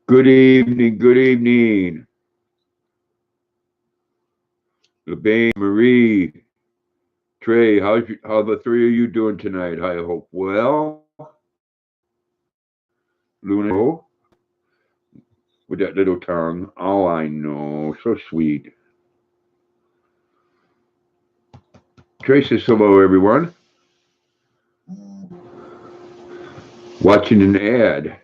Good evening, good evening. LeBain, Marie, Trey, how the three of you doing tonight? I hope well. Luna, with that little tongue. Oh, I know, so sweet. Trey says hello, everyone. Watching an ad.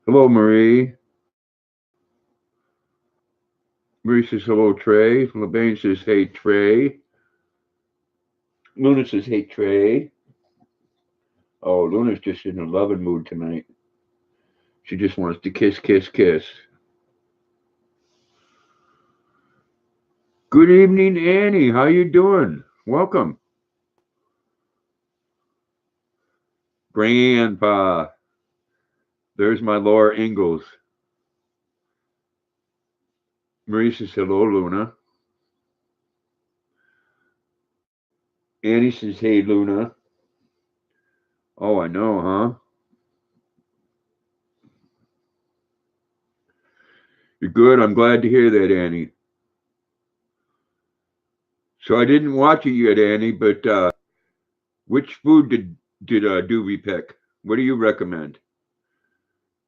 Hello, Marie. Marie says hello, Trey. LeBain says hey, Trey. Luna says hey, Trey. Oh, Luna's just in a loving mood tonight. She just wants to kiss, kiss, kiss. Good evening, Annie. How you doing? Welcome. Grandpa. There's my Laura Ingalls. Marie says hello, Luna. Annie says hey, Luna. Oh, I know, huh? You're good. I'm glad to hear that, Annie. So I didn't watch it yet, Annie, but which food did Doobie pick? What do you recommend?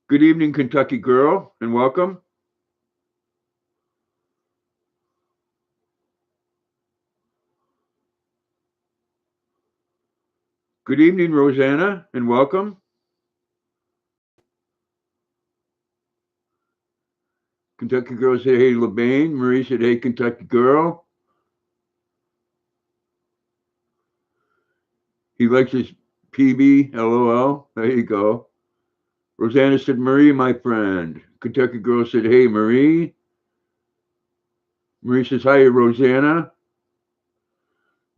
Good evening, Kentucky girl, and welcome. Good evening, Rosanna, and welcome. Kentucky girl said hey, LeBain. Marie said hey, Kentucky girl. He likes his PB. LOL. There you go. Rosanna said Marie, my friend. Kentucky girl said hey, Marie. Marie says hi, Rosanna.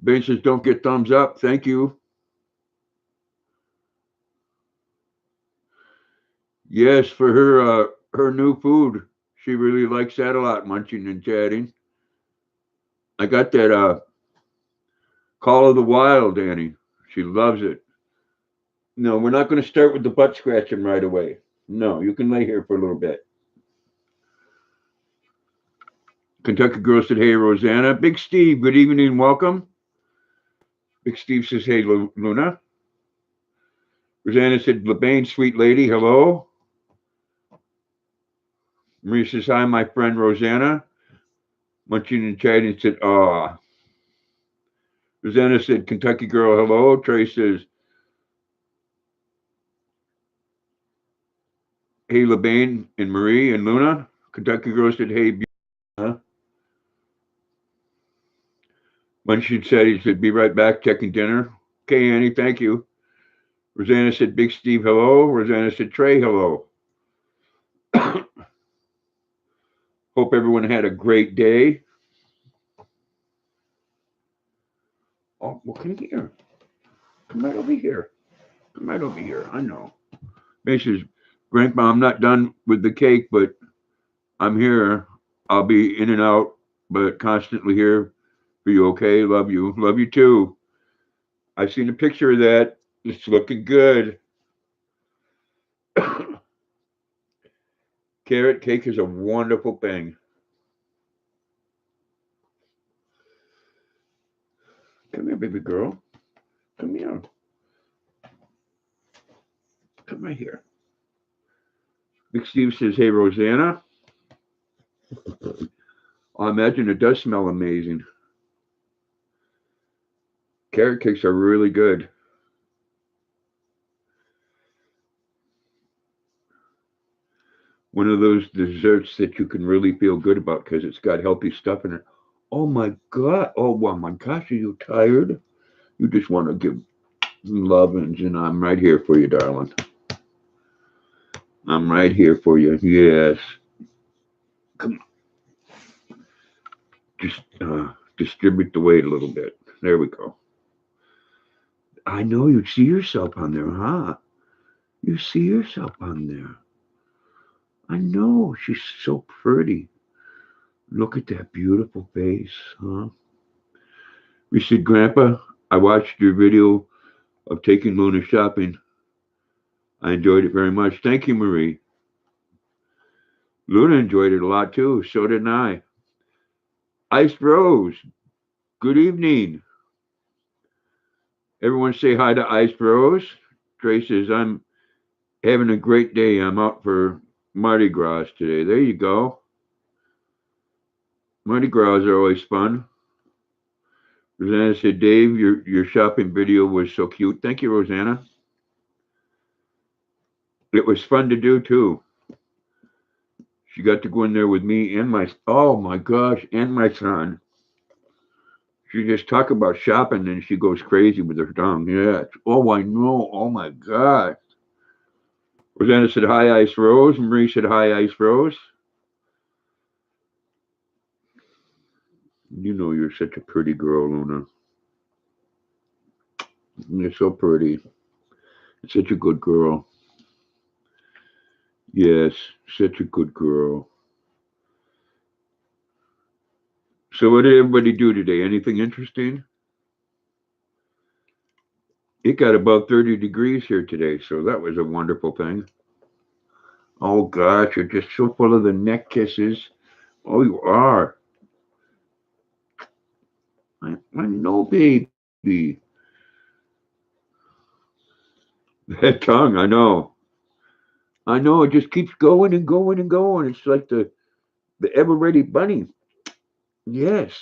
Ben says don't get thumbs up. Thank you. Yes, for her new food. She really likes that a lot, munching and chatting. I got that Call of the Wild, Annie. She loves it. No, we're not going to start with the butt scratching right away. No, you can lay here for a little bit. Kentucky girl said, "Hey, Rosanna." Big Steve, good evening and welcome. Big Steve says, "Hey, Luna." Rosanna said, "LeBain, sweet lady, hello." Marie says, "Hi, my friend Rosanna." Munching and chatting said, "Ah." Rosanna said, "Kentucky girl, hello." Trey says, "Hey, LeBain and Marie and Luna." Kentucky girl said, "Hey, huh?" Munching said, he said, "Be right back, checking dinner." Okay, Annie, thank you. Rosanna said, "Big Steve, hello." Rosanna said, "Trey, hello." Hope everyone had a great day. Oh, well, come here. Come right over here. Come right over here. I know. Mrs. Grandpa, I'm not done with the cake, but I'm here. I'll be in and out, but constantly here for you, okay? Love you. Love you too. I've seen a picture of that. It's looking good. Carrot cake is a wonderful thing. Come here, baby girl. Come here. Come right here. Big Steve says, "Hey, Rosanna." I imagine it does smell amazing. Carrot cakes are really good. One of those desserts that you can really feel good about because it's got healthy stuff in it. Oh my God. Oh, well, my gosh, are you tired? You just want to give lovings, and I'm right here for you, darling. I'm right here for you. Yes. Come on. Just distribute the weight a little bit. There we go. I know you see yourself on there, huh? You see yourself on there. I know. She's so pretty. Look at that beautiful face, huh? We said, Grandpa, I watched your video of taking Luna shopping. I enjoyed it very much. Thank you, Marie. Luna enjoyed it a lot too. So did I. Ice Rose, good evening. Everyone say hi to Ice Rose. Trey says, I'm having a great day. I'm out for Mardi Gras today. There you go. Mardi Gras are always fun. Rosanna said, Dave, your shopping video was so cute. Thank you, Rosanna. It was fun to do too. She got to go in there with me and oh my gosh, and my son. She just talk about shopping and she goes crazy with her tongue. Yeah. Oh, I know. Oh my God. Rosanna said, hi, Ice Rose. Marie said, hi, Ice Rose. You know you're such a pretty girl, Luna. You're so pretty. Such a good girl. Yes, such a good girl. So what did everybody do today? Anything interesting? It got above 30 degrees here today, so that was a wonderful thing. Oh gosh, you're just so full of the neck kisses. Oh, you are. I know, baby. That tongue, I know. I know, it just keeps going and going and going. It's like the ever ready bunny. Yes.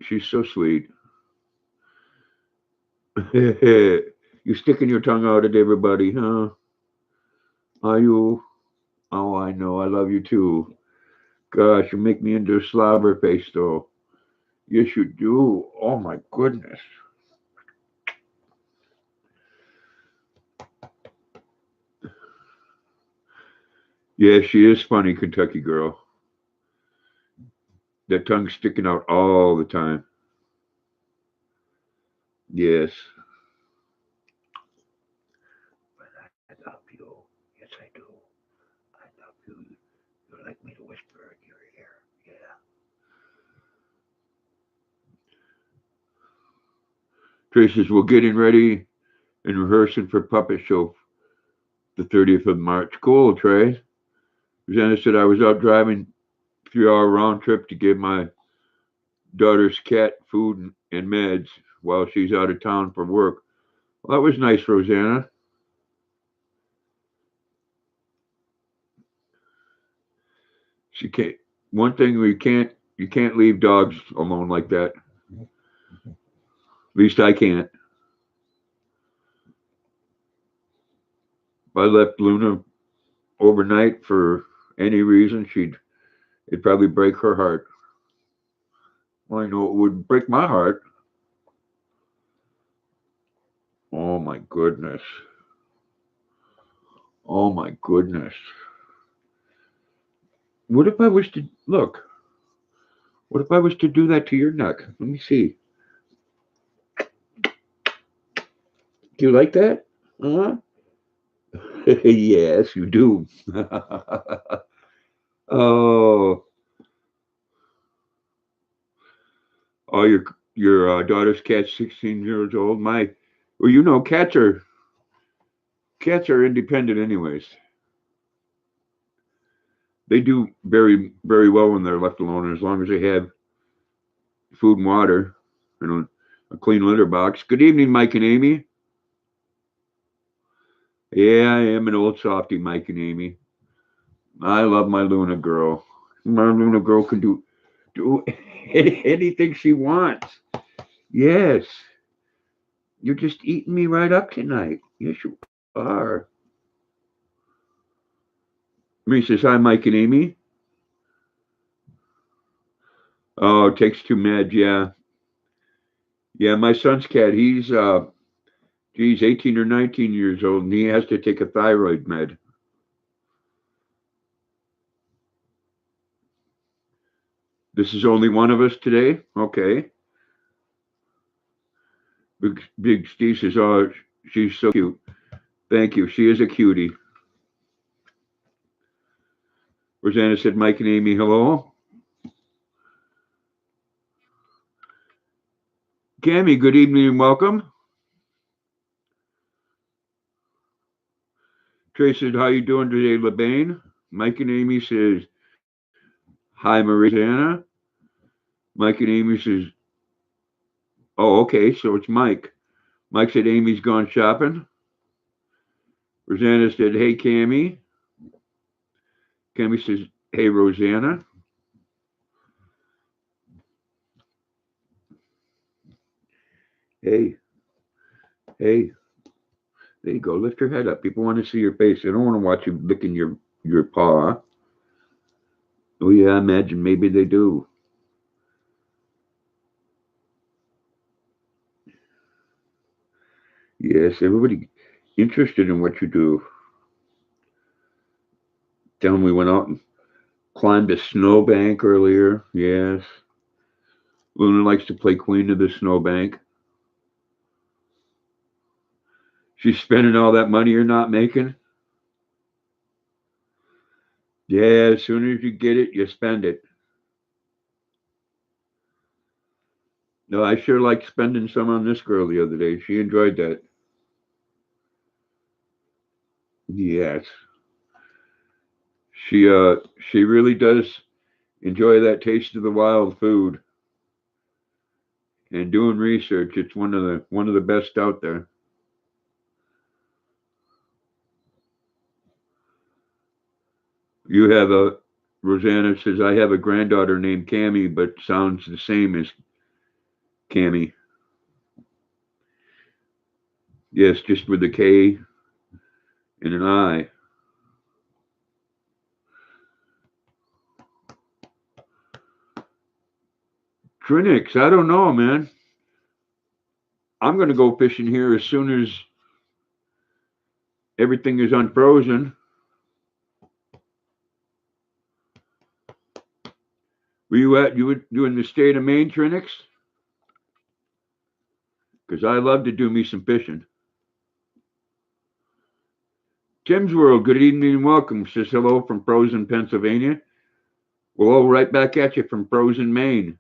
She's so sweet. You sticking your tongue out at everybody, huh? Are you? Oh, I know. I love you too. Gosh, you make me into a slobber face, though. Yes, you do. Oh my goodness. Yeah, she is funny, Kentucky girl. That tongue sticking out all the time. Yes. But I love you. Yes, I do. I love you. You like me to whisper in your ear. Yeah. Traces, we're getting ready and rehearsing for Puppet Show the 30th of March. Cool, Trey. Rosanna said I was out driving 3 hour round trip to give my daughter's cat food and meds while she's out of town for work. Well, that was nice, Rosanna. She can't. One thing you can't leave dogs alone like that. At least I can't. If I left Luna overnight for any reason, it'd probably break her heart. Well, I know it would break my heart. Oh my goodness. Oh my goodness. What if I was to look? What if I was to do that to your neck? Let me see. Do you like that? Huh? Yes, you do. Oh, oh, your daughter's cat's 16 years old. Well, you know, cats are independent, anyways. They do very very well when they're left alone, as long as they have food and water, a clean litter box. Good evening, Mike and Amy. Yeah, I am an old softy, Mike and Amy. I love my Luna girl. My Luna girl can do anything she wants. Yes, you're just eating me right up tonight. Yes, you are. Marie says, hi, Mike and Amy. Oh, it takes two meds, yeah. Yeah, my son's cat, he's 18 or 19 years old, and he has to take a thyroid med. This is only one of us today? Okay. Big Steve says, oh, she's so cute. Thank you. She is a cutie. Rosanna said, Mike and Amy, hello. Cammy, good evening and welcome. Trace said, how you doing today, LeBain? Mike and Amy says, hi, Rosanna. Mike and Amy says, oh, okay, so it's Mike. Mike said, Amy's gone shopping. Rosanna said, hey, Cammy. Cammy says, hey, Rosanna. Hey, hey. There you go. Lift your head up. People want to see your face. They don't want to watch you licking your paw. Oh, yeah, I imagine maybe they do. Yes, everybody interested in what you do. Tell them we went out and climbed a snowbank earlier. Yes. Luna likes to play queen of the snowbank. She's spending all that money you're not making. Yeah, as soon as you get it, you spend it. No, I sure liked spending some on this girl the other day. She enjoyed that. Yes. She really does enjoy that taste of the wild food and doing research. It's one of the best out there. You have a Rosanna says I have a granddaughter named Cammy, but sounds the same as Cammy. Yes, just with a K and an I. Trinix, I don't know, man. I'm gonna go fishing here as soon as everything is unfrozen. Were you in the state of Maine, Trinix? Because I love to do me some fishing. Tim's World, good evening and welcome. Says hello from frozen Pennsylvania. Well, all right back at you from frozen Maine.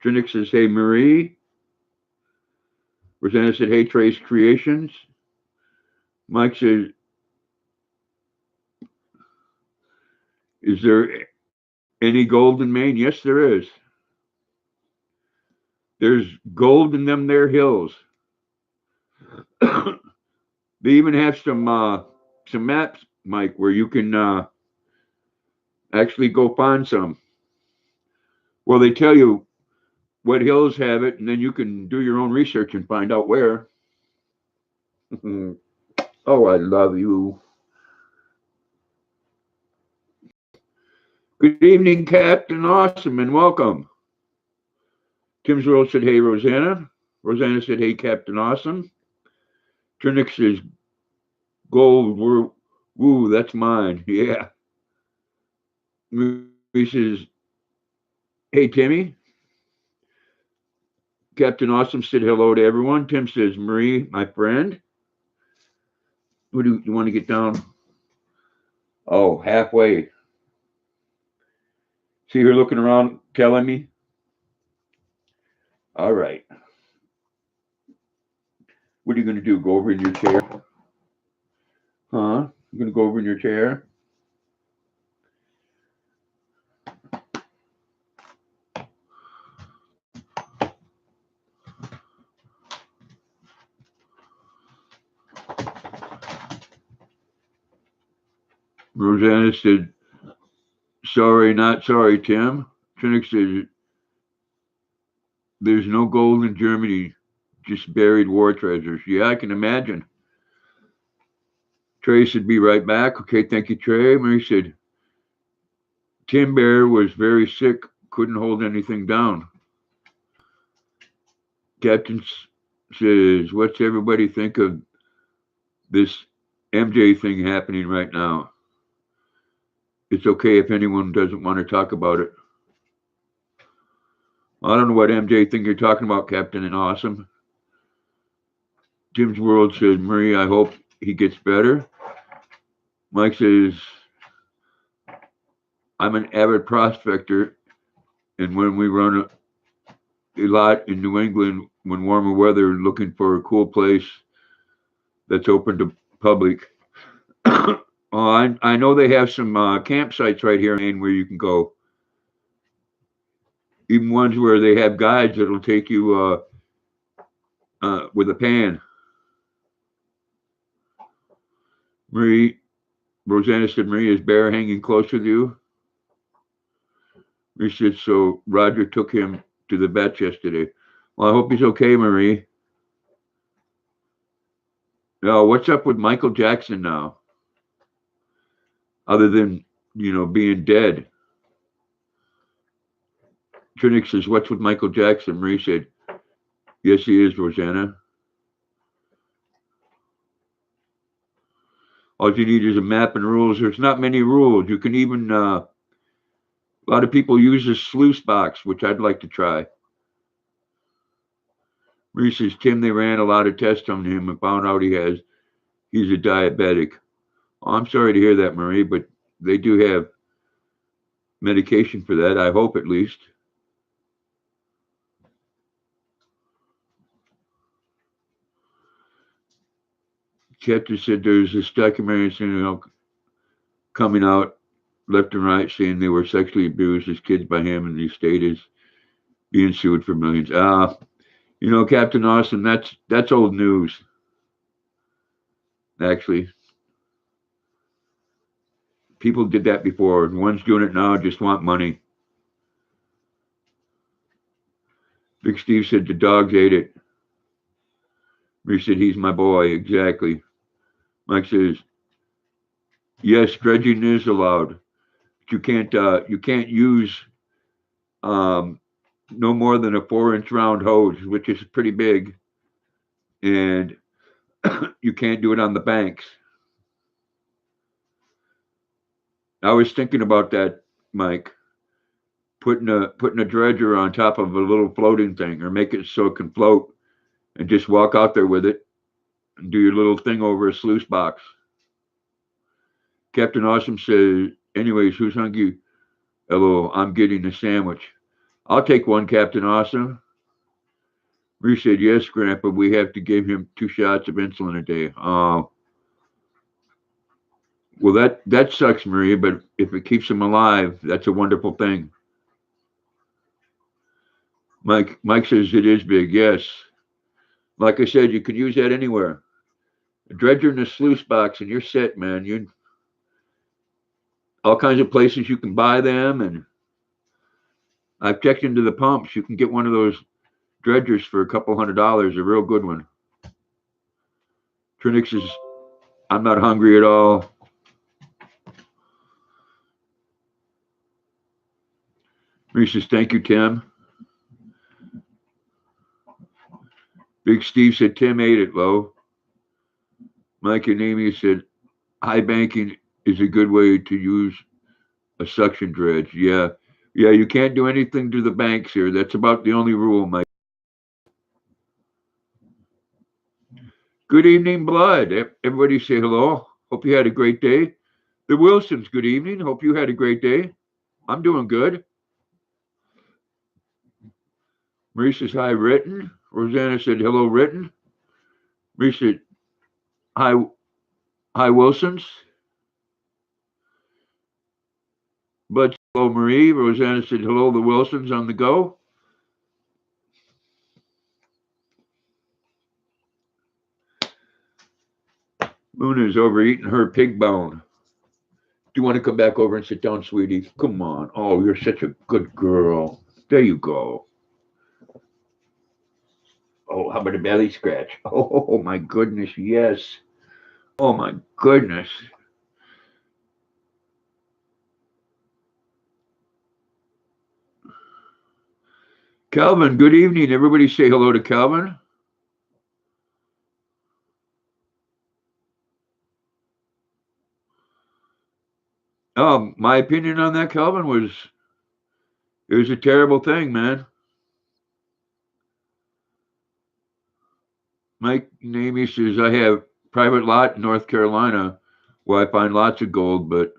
Trinix says, hey, Marie. Rosanna said, hey, Trace Creations. Mike says, is there any gold in Maine? Yes, there is. There's gold in them there hills. They even have some maps, Mike, where you can actually go find some. Well, they tell you what hills have it, and then you can do your own research and find out where. Oh, I love you. Good evening, Captain Awesome, and welcome. Tim's World said, hey, Rosanna. Rosanna said, hey, Captain Awesome. Trinix says, gold, woo, that's mine. Yeah. He says, hey, Timmy. Captain Awesome said hello to everyone. Tim says, Marie, my friend. What do you want to get down? Oh, halfway. See her looking around, telling me? All right. What are you going to do? Go over in your chair? Huh? You going to go over in your chair? Rosanna said, sorry, not sorry, Tim. Trinix said, there's no gold in Germany, just buried war treasures. Yeah, I can imagine. Trey said, be right back. Okay, thank you, Trey. Mary said, Tim Bear was very sick, couldn't hold anything down. Captain says, what's everybody think of this MJ thing happening right now? It's okay if anyone doesn't want to talk about it. I don't know what MJ thing you're talking about, Captain and Awesome. Tim's World says, Marie, I hope he gets better. Mike says, I'm an avid prospector, and when we run a lot in New England when warmer weather, looking for a cool place that's open to public. I know they have some campsites right here in Maine where you can go. Even ones where they have guides that'll take you with a pan. Marie, Rosanna said, Marie, is Bear hanging close with you? Marie said, so Roger took him to the vet yesterday. Well, I hope he's okay, Marie. Now, what's up with Michael Jackson now? Other than, being dead. Trinix says, what's with Michael Jackson? Marie said, yes, he is, Rosanna. All you need is a map and rules. There's not many rules. You can even, a lot of people use this sluice box, which I'd like to try. Marie says, Tim, they ran a lot of tests on him and found out he's a diabetic. Oh, I'm sorry to hear that, Marie, but they do have medication for that, I hope at least. Chapter said there's this documentary coming out left and right saying they were sexually abused as kids by him, and the state is being sued for millions. Captain Austin, that's old news. Actually, people did that before. The ones doing it now just want money. Big Steve said the dogs ate it. He said he's my boy. Exactly. Mike says, yes, dredging is allowed. But you can't use no more than a 4-inch round hose, which is pretty big, and you can't do it on the banks. I was thinking about that, Mike. Putting a dredger on top of a little floating thing, or make it so it can float, and just walk out there with it and do your little thing over a sluice box. Captain Awesome says, anyways, who's hungry? Hello, I'm getting a sandwich. I'll take one, Captain Awesome. Marie said, yes, Grandpa, we have to give him 2 shots of insulin a day. Well, that sucks, Marie, but if it keeps him alive, that's a wonderful thing. Mike says it is big, yes. Like I said, you could use that anywhere. A dredger in a sluice box, and you're set, man. You all kinds of places you can buy them, and I've checked into the pumps. You can get one of those dredgers for a couple $100, a real good one. Trinix says, I'm not hungry at all. Marie says, thank you, Tim. Big Steve said, Tim ate it, Lo. Mike and Amy said, high banking is a good way to use a suction dredge. Yeah, you can't do anything to the banks here. That's about the only rule, Mike. Good evening, Blood. Everybody say hello. Hope you had a great day. The Wilsons, good evening. Hope you had a great day. I'm doing good. Marie says, hi, Written. Rosanna said, hello, Written. Marie said, hi, Wilsons. Bud said, hello, Marie. Rosanna said, hello, the Wilsons on the go. Luna's overeating her pig bone. Do you want to come back over and sit down, sweetie? Come on. Oh, you're such a good girl. There you go. Oh, how about a belly scratch? Oh, my goodness, yes. Oh, my goodness. Calvin, good evening. Everybody say hello to Calvin. My opinion on that, Calvin, was it was a terrible thing, man. Mike Namey says, I have private lot in North Carolina where I find lots of gold, but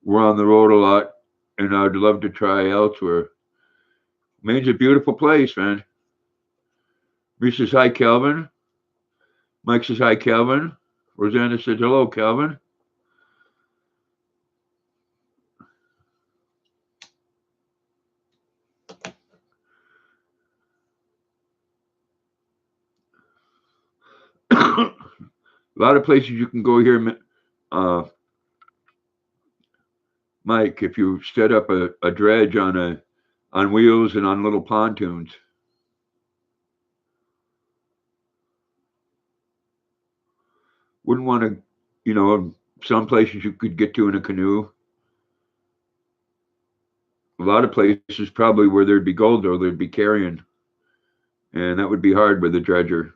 we're on the road a lot and I'd love to try elsewhere. Maine's a beautiful place, man. Reese says hi, Kelvin. Mike says hi, Kelvin. Rosanna says hello, Kelvin. A lot of places you can go here, Mike, if you set up a dredge on wheels and on little pontoons. Wouldn't want to, some places you could get to in a canoe. A lot of places probably where there'd be gold though, there'd be carrion, and that would be hard with a dredger.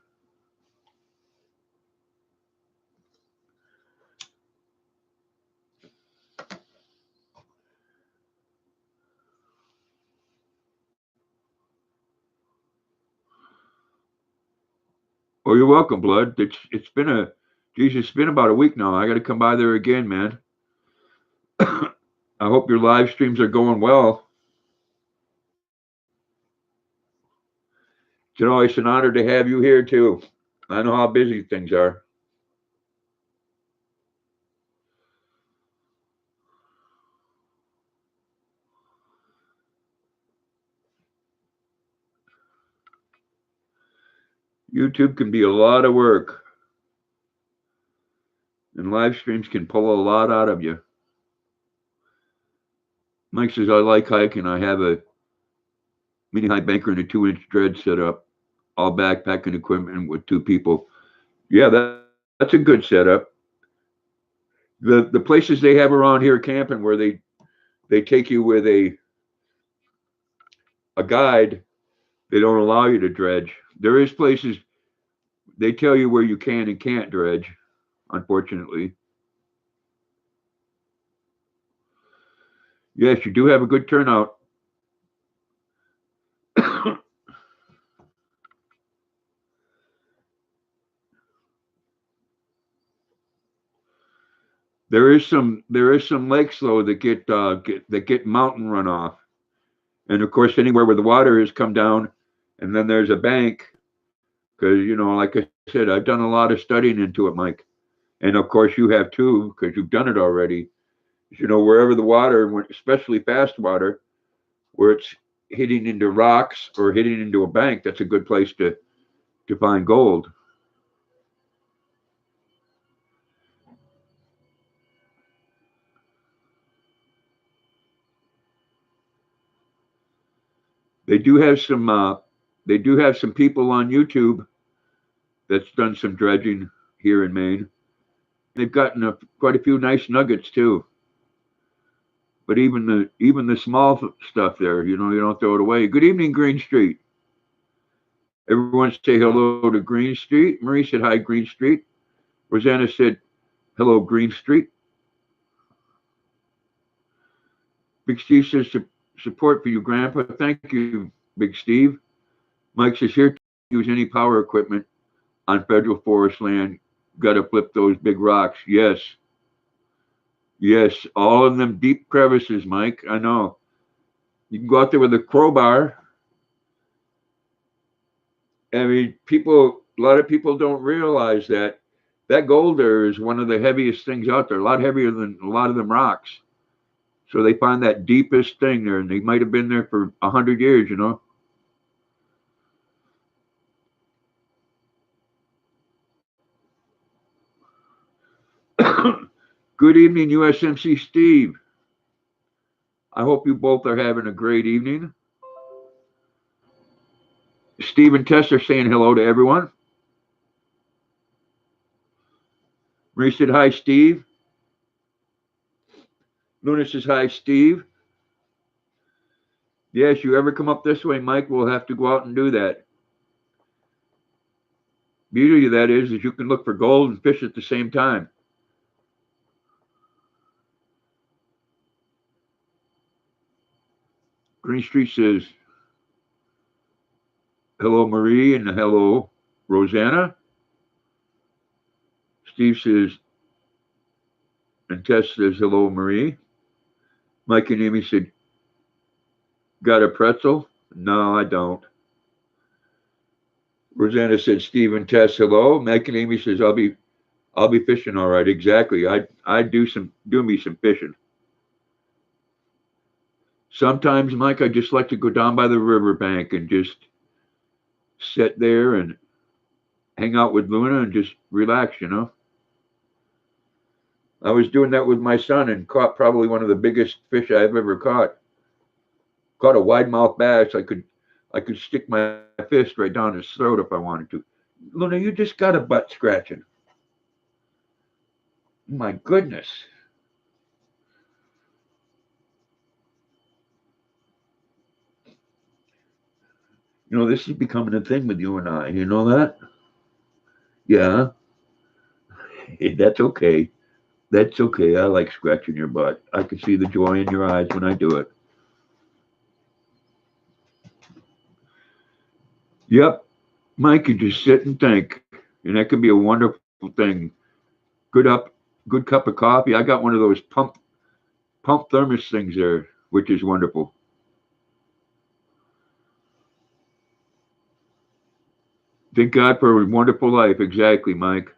Oh, you're welcome, Blood. It's been Jesus, it's been about a week now. I got to come by there again, man. I hope your live streams are going well. It's always an honor to have you here too. I know how busy things are. YouTube can be a lot of work, and live streams can pull a lot out of you. Mike says, I like hiking. I have a mini high banker and a 2-inch dredge set up, all backpacking equipment with 2 people. Yeah, that's a good setup. The places they have around here camping where they take you with a guide, they don't allow you to dredge. There is places they tell you where you can and can't dredge, unfortunately. Yes, you do have a good turnout. There is some lakes though that get mountain runoff, and of course anywhere where the water has come down, and then there's a bank because like I said, I've done a lot of studying into it, Mike, and of course you have too because you've done it already. Wherever the water, especially fast water, where it's hitting into rocks or hitting into a bank, that's a good place to find gold. They do have some. They do have some people on YouTube that's done some dredging here in Maine. They've gotten quite a few nice nuggets too. But even the small stuff there, you don't throw it away. Good evening, Green Street. Everyone say hello to Green Street. Marie said hi, Green Street. Rosanna said hello, Green Street. Big Steve says support for you, Grandpa. Thank you, Big Steve. Mike says here to use any power equipment on federal forest land. Got to flip those big rocks. Yes. Yes. All of them deep crevices, Mike. I know. You can go out there with a crowbar. I mean, a lot of people don't realize that gold there is one of the heaviest things out there, a lot heavier than a lot of them rocks. So they find that deepest thing there, and they might have been there for 100 years, Good evening, USMC Steve. I hope you both are having a great evening. Steve and Tess are saying hello to everyone. Marie said hi, Steve. Luna says hi, Steve. Yes, you ever come up this way, Mike, we'll have to go out and do that. Beauty of that is you can look for gold and fish at the same time. Green Street says hello, Marie, and hello, Rosanna. Steve says, and Tess says hello, Marie. Mike and Amy said, got a pretzel? No, I don't. Rosanna said, Steve and Tess, hello. Mike and Amy says, I'll be fishing all right. Exactly. I do me some fishing. Sometimes, Mike, I just like to go down by the riverbank and just sit there and hang out with Luna and just relax. I was doing that with my son and caught probably one of the biggest fish I've ever caught. Caught a wide mouth bass. I could stick my fist right down his throat if I wanted to. Luna, you just got a butt scratching. My goodness. This is becoming a thing with you and I. You know that? Yeah. That's okay. That's okay. I like scratching your butt. I can see the joy in your eyes when I do it. Yep. Mike, you just sit and think. And that could be a wonderful thing. Good up good cup of coffee. I got one of those pump thermos things there, which is wonderful. Thank God for a wonderful life. Exactly, Mike.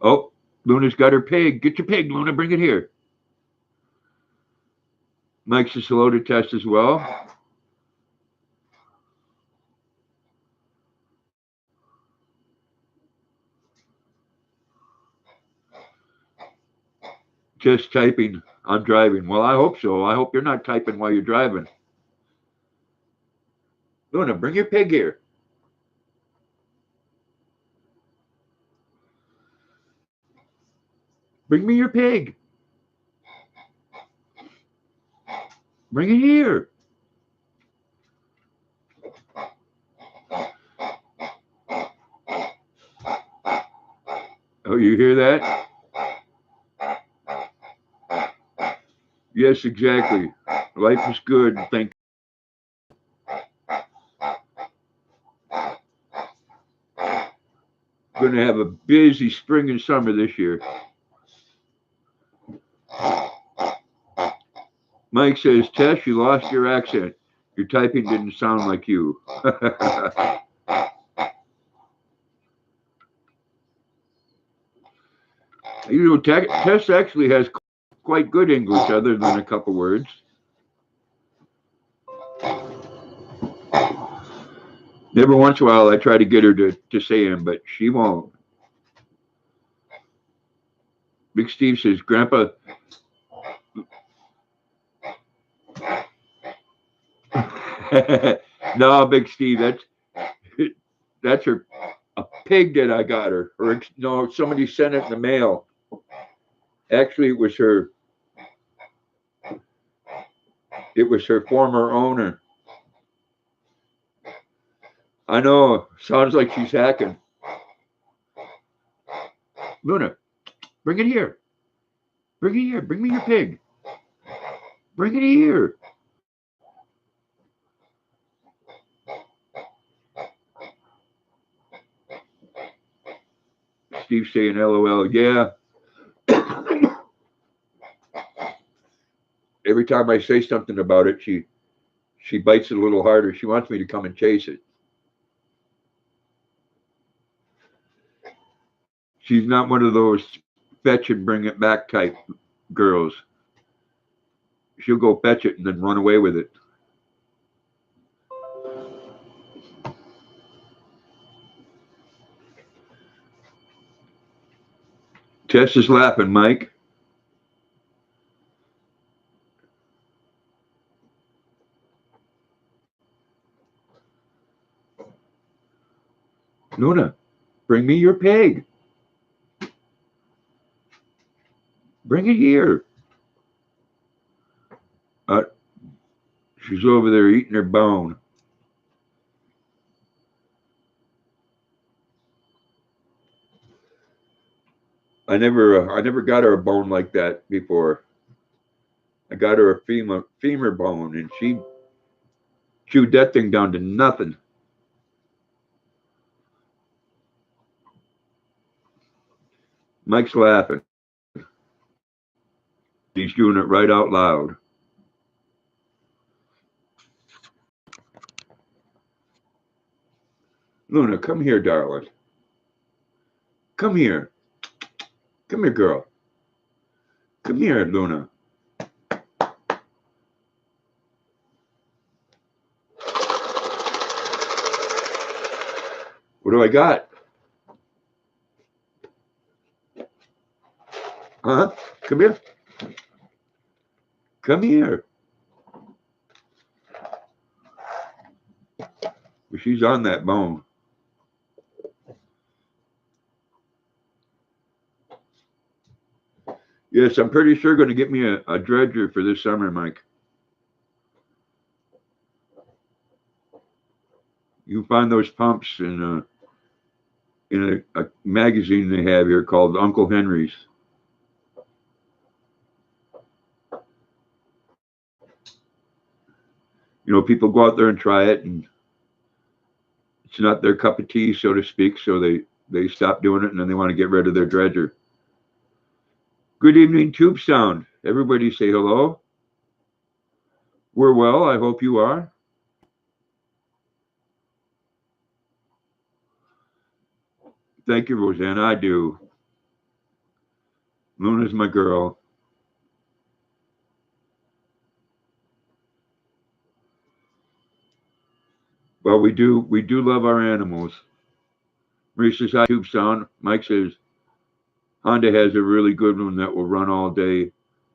Oh, Luna's got her pig. Get your pig, Luna. Bring it here. Mike says hello to Tess as well. Just typing. I'm driving. Well, I hope so. I hope you're not typing while you're driving. Luna, bring your pig here. Bring me your pig. Bring it here. Oh, you hear that? Yes, exactly. Life is good. Thank. Going to have a busy spring and summer this year. Mike says, Tess, you lost your accent. Your typing didn't sound like you. Tess actually has quite good English other than a couple words. Every once in a while, I try to get her to say them, but she won't. Big Steve says, Grandpa. No, Big Steve, that's her a pig that I got her. Or no, somebody sent it in the mail. Actually, it was her. It was her former owner. I know. Sounds like she's hacking. Luna, bring it here. Bring it here. Bring me your pig. Bring it here. Steve saying LOL. Yeah. Every time I say something about it, she bites it a little harder. She wants me to come and chase it. She's not one of those fetch and bring it back type girls. She'll go fetch it and then run away with it. Tess is laughing, Mike. Luna, bring me your pig. Bring it here. Uh, she's over there eating her bone. I never got her a bone like that before. I got her a femur bone, and she chewed that thing down to nothing. Mike's laughing. He's doing it right out loud. Luna, come here, darling. Come here. Come here, girl. Come here, Luna. What do I got? Huh? Come here. Come here. She's on that bone. Yes, I'm pretty sure going to get me a dredger for this summer, Mike. You find those pumps in a magazine they have here called Uncle Henry's. You know, people go out there and try it, and it's not their cup of tea, so to speak, so they stop doing it, and then they want to get rid of their dredger. Good evening, Tube Sound. Everybody say hello. We're well. I hope you are. Thank you, Rosanna. I do. Luna's my girl. Well, we do love our animals. Marie says, hi, Tube Sound. Mike says, Honda has a really good one that will run all day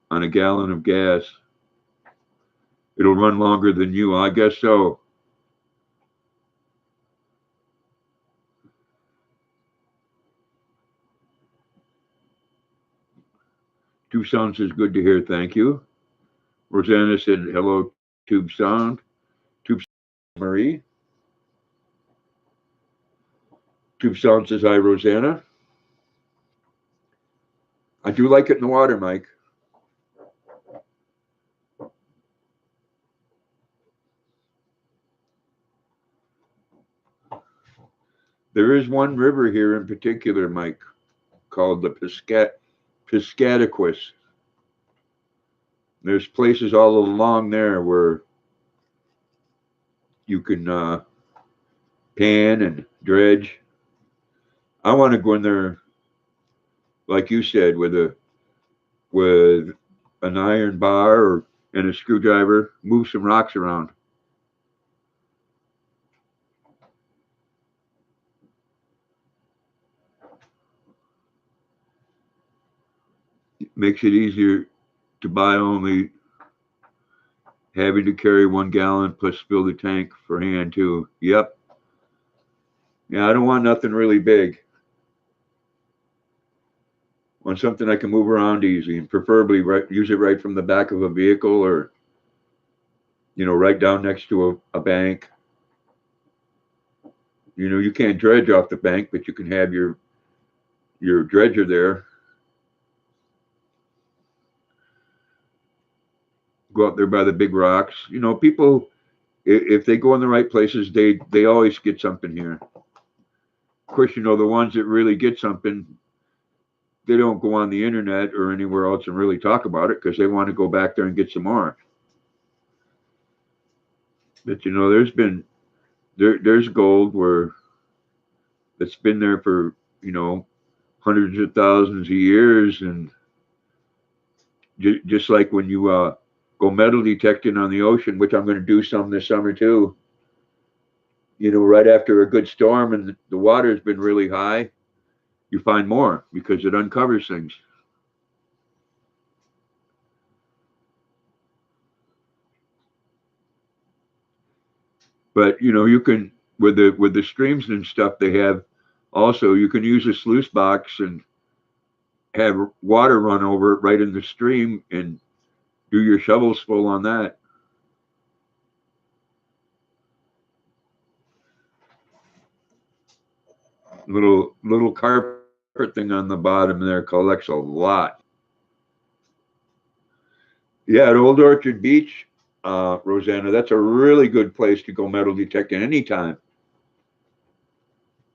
on a gallon of gas. It'll run longer than you. I guess so. Tube Sound says, good to hear. Thank you. Rosanna said, hello, Tube Sound. Tube Sound, Marie. Tube Sound says, hi, Rosanna. I do like it in the water, Mike. There is one river here in particular, Mike, called the Piscataquis. There's places all along there where you can pan and dredge. I want to go in there, like you said, with an iron bar and a screwdriver, move some rocks around. It makes it easier to buy, only having to carry 1 gallon plus fill the tank for hand too. Yep. Yeah, I don't want nothing really big. I want something I can move around easy, and preferably use it right from the back of a vehicle, or right down next to a bank. You can't dredge off the bank, but you can have your dredger there. Go out there by the big rocks. People, if they go in the right places, they always get something here. Of course, the ones that really get something, they don't go on the internet or anywhere else and really talk about it, because they want to go back there and get some more. But there's gold where it's been there for hundreds of thousands of years, and just like when you go metal detecting on the ocean, which I'm going to do some this summer too. Right after a good storm and the water's been really high, you find more because it uncovers things. But you can, with the streams and stuff they have, also you can use a sluice box and have water run over it right in the stream and do your shovels full on that. Little carpet thing on the bottom there collects a lot. Yeah, at Old Orchard Beach, Rosanna, that's a really good place to go metal detecting anytime.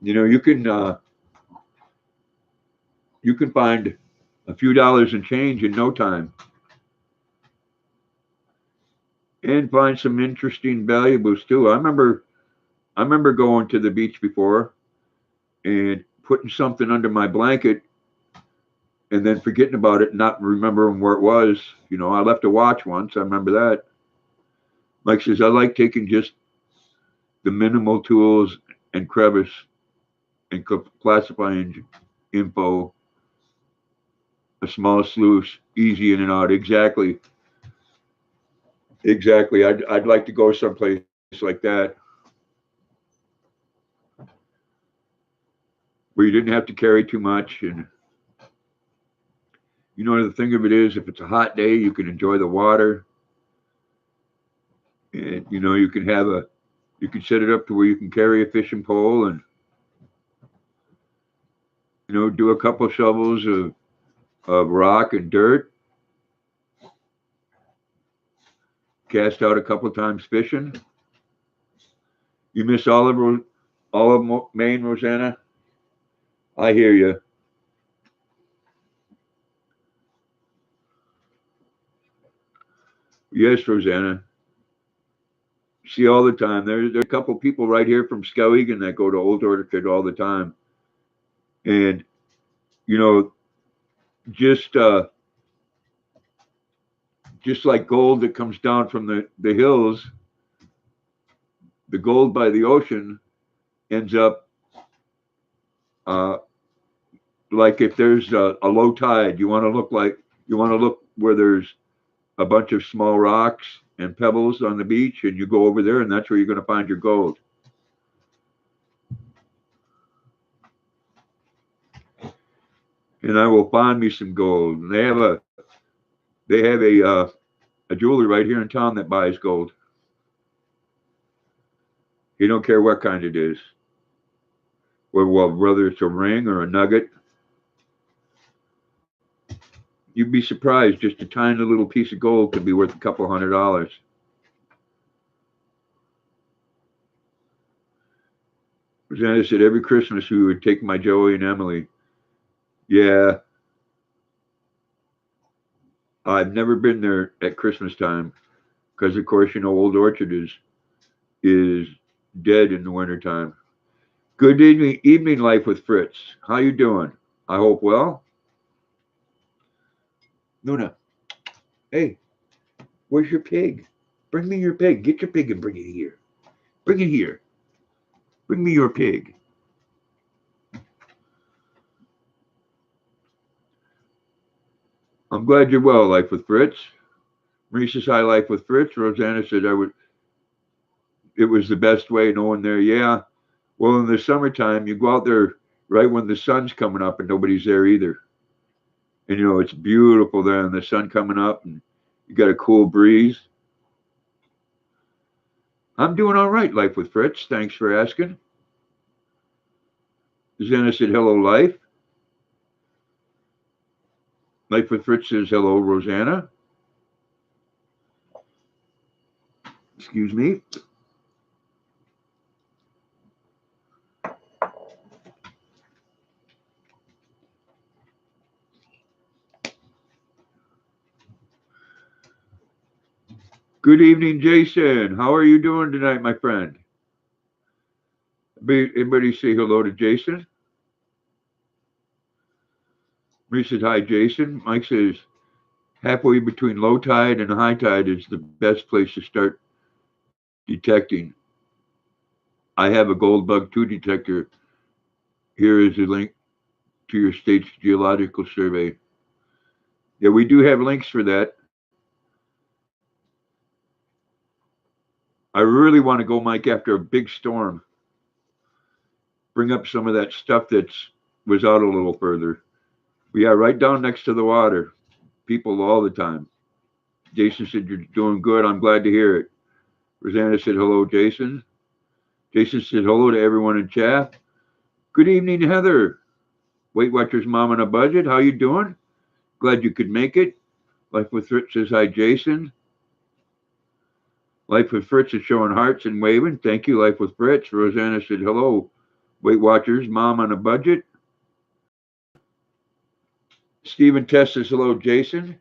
You can You can find a few dollars and change in no time and find some interesting valuables too. I remember going to the beach before and putting something under my blanket and then forgetting about it and not remembering where it was. I left a watch once. I remember that. Mike says, I like taking just the minimal tools and crevice and classifying info, a small sluice, easy in and out. Exactly. Exactly. I'd like to go someplace like that where you didn't have to carry too much. And, the thing of it is, if it's a hot day, you can enjoy the water. And, you can set it up to where you can carry a fishing pole and, do a couple shovels of rock and dirt, cast out a couple times fishing. You miss all of Maine, Rosanna? I hear you. Yes, Rosanna. See all the time. There's a couple people right here from Skowhegan that go to Old Orchard all the time, and you know, just just like gold that comes down from the hills, the gold by the ocean ends up uh, like if there's a low tide, you want to look where there's a bunch of small rocks and pebbles on the beach, and you go over there, and that's where you're going to find your gold. And I will find me some gold. And they have a jeweler right here in town that buys gold. He don't care what kind it is, well, whether it's a ring or a nugget. You'd be surprised. Just a tiny little piece of gold could be worth a couple $100. Rosanna said every Christmas we would take my Joey and Emily. Yeah, I've never been there at Christmas time because, of course, Old Orchard is dead in the wintertime. Good evening, Life with Fritz. How you doing? I hope well. Luna, hey, where's your pig? Bring me your pig. Get your pig and bring it here. Bring it here. Bring me your pig. I'm glad you're well, Life with Fritz. Marie says hi, Life with Fritz. Rosanna said it was the best way, no one there. Yeah. Well, in the summertime, you go out there right when the sun's coming up and nobody's there either. And it's beautiful there and the sun coming up and you got a cool breeze. I'm doing all right, Life with Fritz. Thanks for asking. Rosanna said hello, Life. Life with Fritz says hello, Rosanna. Excuse me. Good evening, Jason. How are you doing tonight, my friend? Anybody say hello to Jason? Marie says hi, Jason. Mike says halfway between low tide and high tide is the best place to start detecting. I have a gold bug 2 detector. Here is a link to your state's geological survey. Yeah, we do have links for that. I really want to go, Mike, after a big storm. Bring up some of that stuff that was out a little further. But yeah, right down next to the water. People all the time. Jason said, you're doing good. I'm glad to hear it. Rosanna said, hello, Jason. Jason said, hello to everyone in chat. Good evening, Heather. Weight Watchers Mom on a Budget. How you doing? Glad you could make it. Life with Fritz says, hi, Jason. Life with Fritz is showing hearts and waving. Thank you, Life with Fritz. Rosanna said, hello, Weight Watchers Mom on a Budget. Stephen Test says hello, Jason.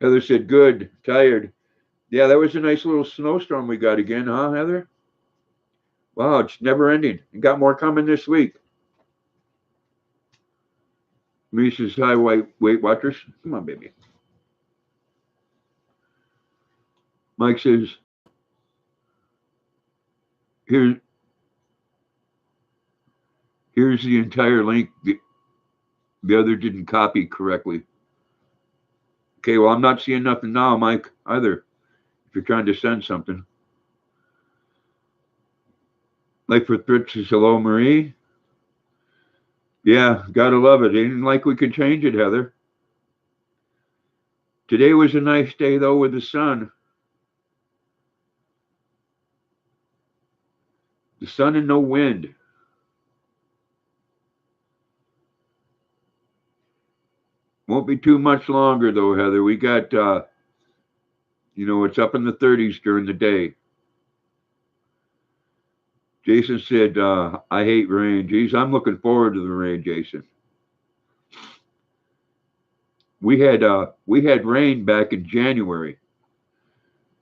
Heather said, good, tired. Yeah, that was a nice little snowstorm we got again, huh, Heather? Wow, it's never ending. You got more coming this week. Me says, hi, Weight Watchers. Come on, baby. Mike says, here's the entire link. The other didn't copy correctly. Okay, well, I'm not seeing nothing now, Mike, either, if you're trying to send something. Like for Fritz says, hello, Marie. Yeah, gotta love it. Ain't like we could change it, Heather. Today was a nice day, though, with the sun. The sun and no wind. Won't be too much longer, though, Heather. We got, it's up in the 30s during the day. Jason said, I hate rain. Geez, I'm looking forward to the rain, Jason. We had rain back in January,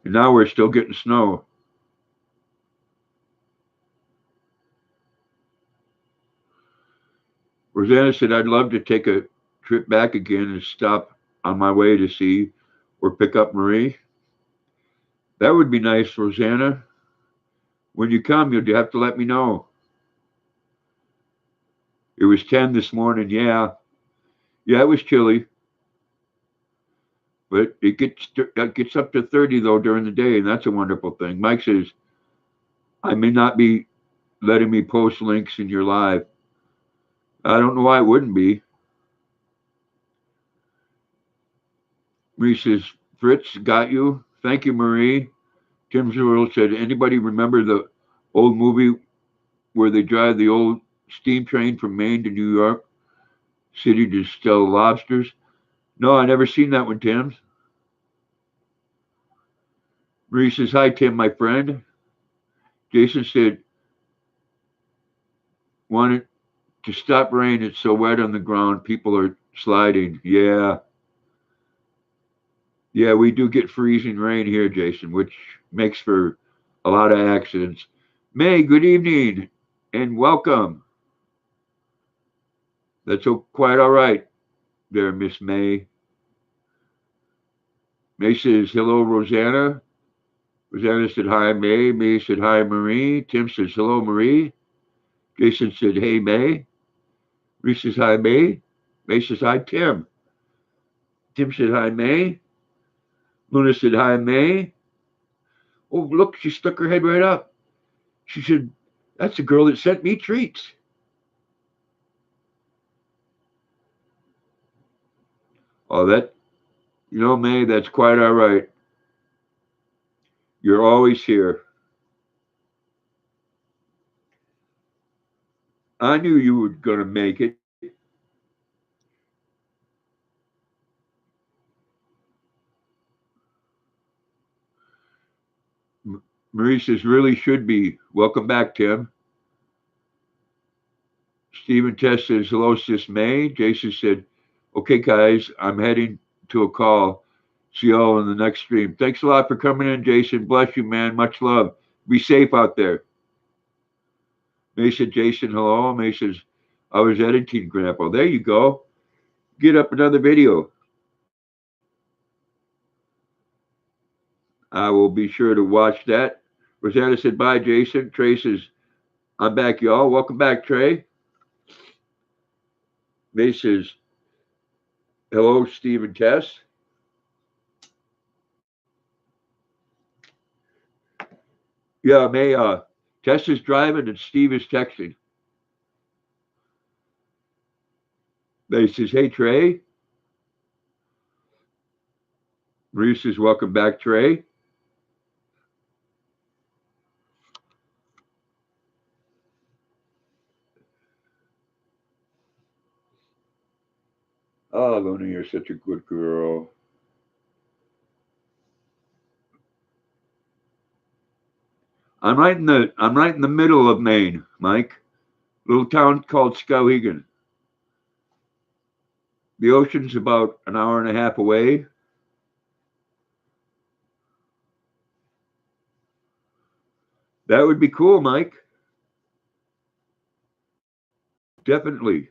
and now we're still getting snow. Rosanna said, I'd love to take a trip back again and stop on my way to see or pick up Marie. That would be nice, Rosanna. When you come, you'll have to let me know. It was 10 this morning. Yeah, it was chilly, but it gets up to 30 though during the day, and that's a wonderful thing. Mike says, I may not be letting me post links in your live. I don't know why it wouldn't be. Marie says, Fritz, got you. Thank you, Marie. Tim Zerl said, anybody remember the old movie where they drive the old steam train from Maine to New York City to sell lobsters? No, I never seen that one, Tim. Marie says, hi, Tim, my friend. Jason said, wanted to stop rain. It's so wet on the ground. People are sliding. Yeah. Yeah, we do get freezing rain here, Jason, which makes for a lot of accidents. May, good evening and welcome. That's quite all right there, Miss May. May says, hello, Rosanna. Rosanna said, hi, May. May said, hi, Marie. Tim says, hello, Marie. Jason said, hey, May. Marie says, hi, May. May says, hi, Tim. Tim said, hi, May. Luna said, hi, May. Oh, look, she stuck her head right up. She said, that's the girl that sent me treats. Oh, May, that's quite all right. You're always here. I knew you were going to make it. Marie says, really should be. Welcome back, Tim. Stephen Test says, hello, sis May. Jason said, okay, guys, I'm heading to a call. See y'all in the next stream. Thanks a lot for coming in, Jason. Bless you, man. Much love. Be safe out there. May said, Jason, hello. May says, I was editing, Grandpa. There you go. Get up another video. I will be sure to watch that. Rosanna said, bye, Jason. Trey says, I'm back, y'all. Welcome back, Trey. May says, hello, Steve and Tess. Yeah, May, Tess is driving and Steve is texting. May says, hey, Trey. Marie says, welcome back, Trey. Oh, Luna, you're such a good girl. I'm right in the middle of Maine, Mike. Little town called Skowhegan. The ocean's about an hour and a half away. That would be cool, Mike. Definitely.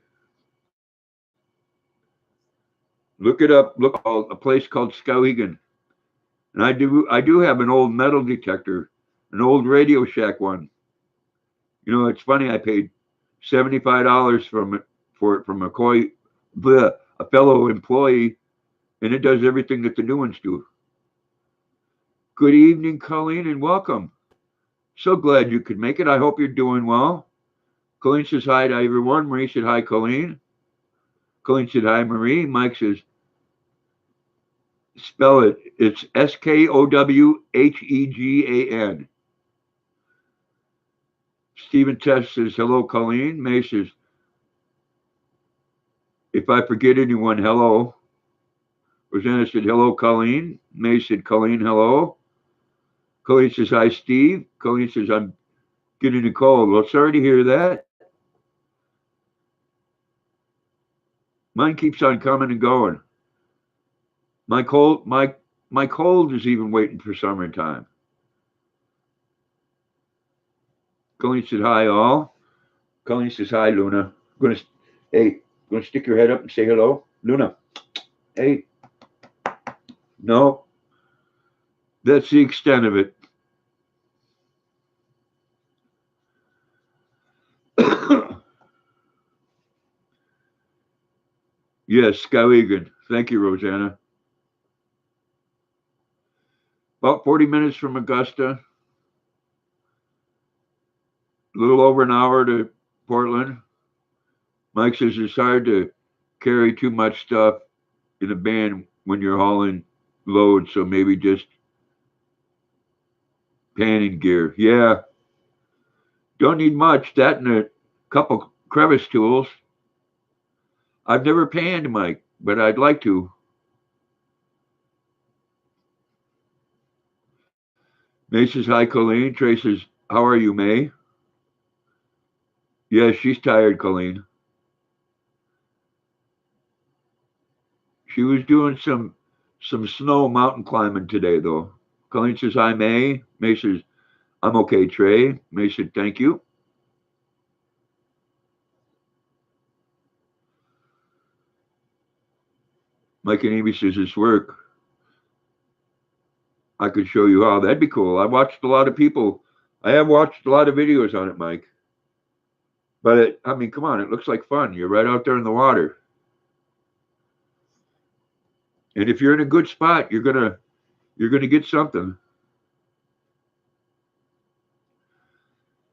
Look it up. Look a place called Skowhegan. And I do have an old metal detector, an old Radio Shack one. It's funny. I paid $75 for it from a fellow employee, and it does everything that the new ones do. Good evening, Colleen, and welcome. So glad you could make it. I hope you're doing well. Colleen says hi to everyone. Marie said hi, Colleen. Colleen said hi, Marie. Mike says, spell it. It's Skowhegan. Stephen Test says, hello, Colleen. May says, if I forget anyone, hello. Rosanna said, hello, Colleen. May said, Colleen, hello. Colleen says, hi, Steve. Colleen says, I'm getting a cold. Well, sorry to hear that. Mine keeps on coming and going. My cold is even waiting for summertime. Colleen said, hi, all. Colleen says, hi, Luna. Gonna stick your head up and say hello? Luna, hey. No, that's the extent of it. Yes, Skowhegan. Thank you, Rosanna. About 40 minutes from Augusta, a little over an hour to Portland. Mike says it's hard to carry too much stuff in a van when you're hauling load, so maybe just panning gear. Yeah, don't need much. That and a couple crevice tools. I've never panned, Mike, but I'd like to. May says, hi, Colleen. Trey says, how are you, May? Yeah, she's tired, Colleen. She was doing some snow mountain climbing today, though. Colleen says, hi, May. May says, I'm okay, Trey. May said, thank you. Mike and Amy says, it's work. I could show you how. That'd be cool. I have watched a lot of videos on it, Mike. But I mean, come on, it looks like fun. You're right out there in the water. And if you're in a good spot, you're gonna get something.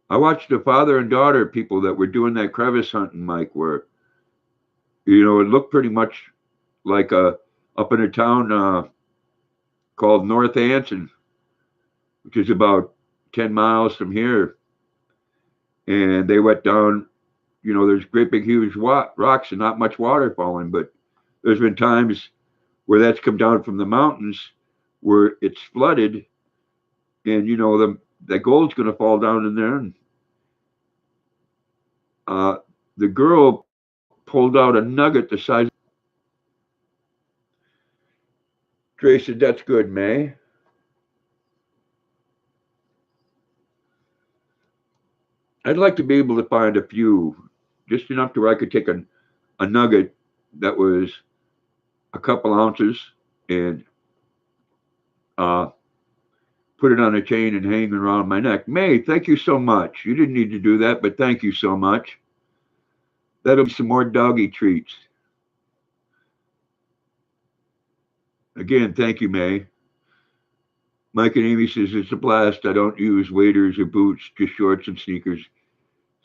I watched the father and daughter people that were doing that crevice hunting, Mike, where it looked pretty much like up in a town called North Anson, which is about 10 miles from here. And they went down, there's great big huge rocks and not much water falling, but there's been times where that's come down from the mountains where it's flooded, and that gold's going to fall down in there. And uh, the girl pulled out a nugget the size. Trey said, that's good, May. I'd like to be able to find a few, just enough to where I could take a nugget that was a couple ounces and uh, put it on a chain and hang it around my neck. May, thank you so much. You didn't need to do that, but thank you so much. That'll be some more doggy treats. Again, thank you, May. Mike and Amy says, it's a blast. I don't use waders or boots, just shorts and sneakers.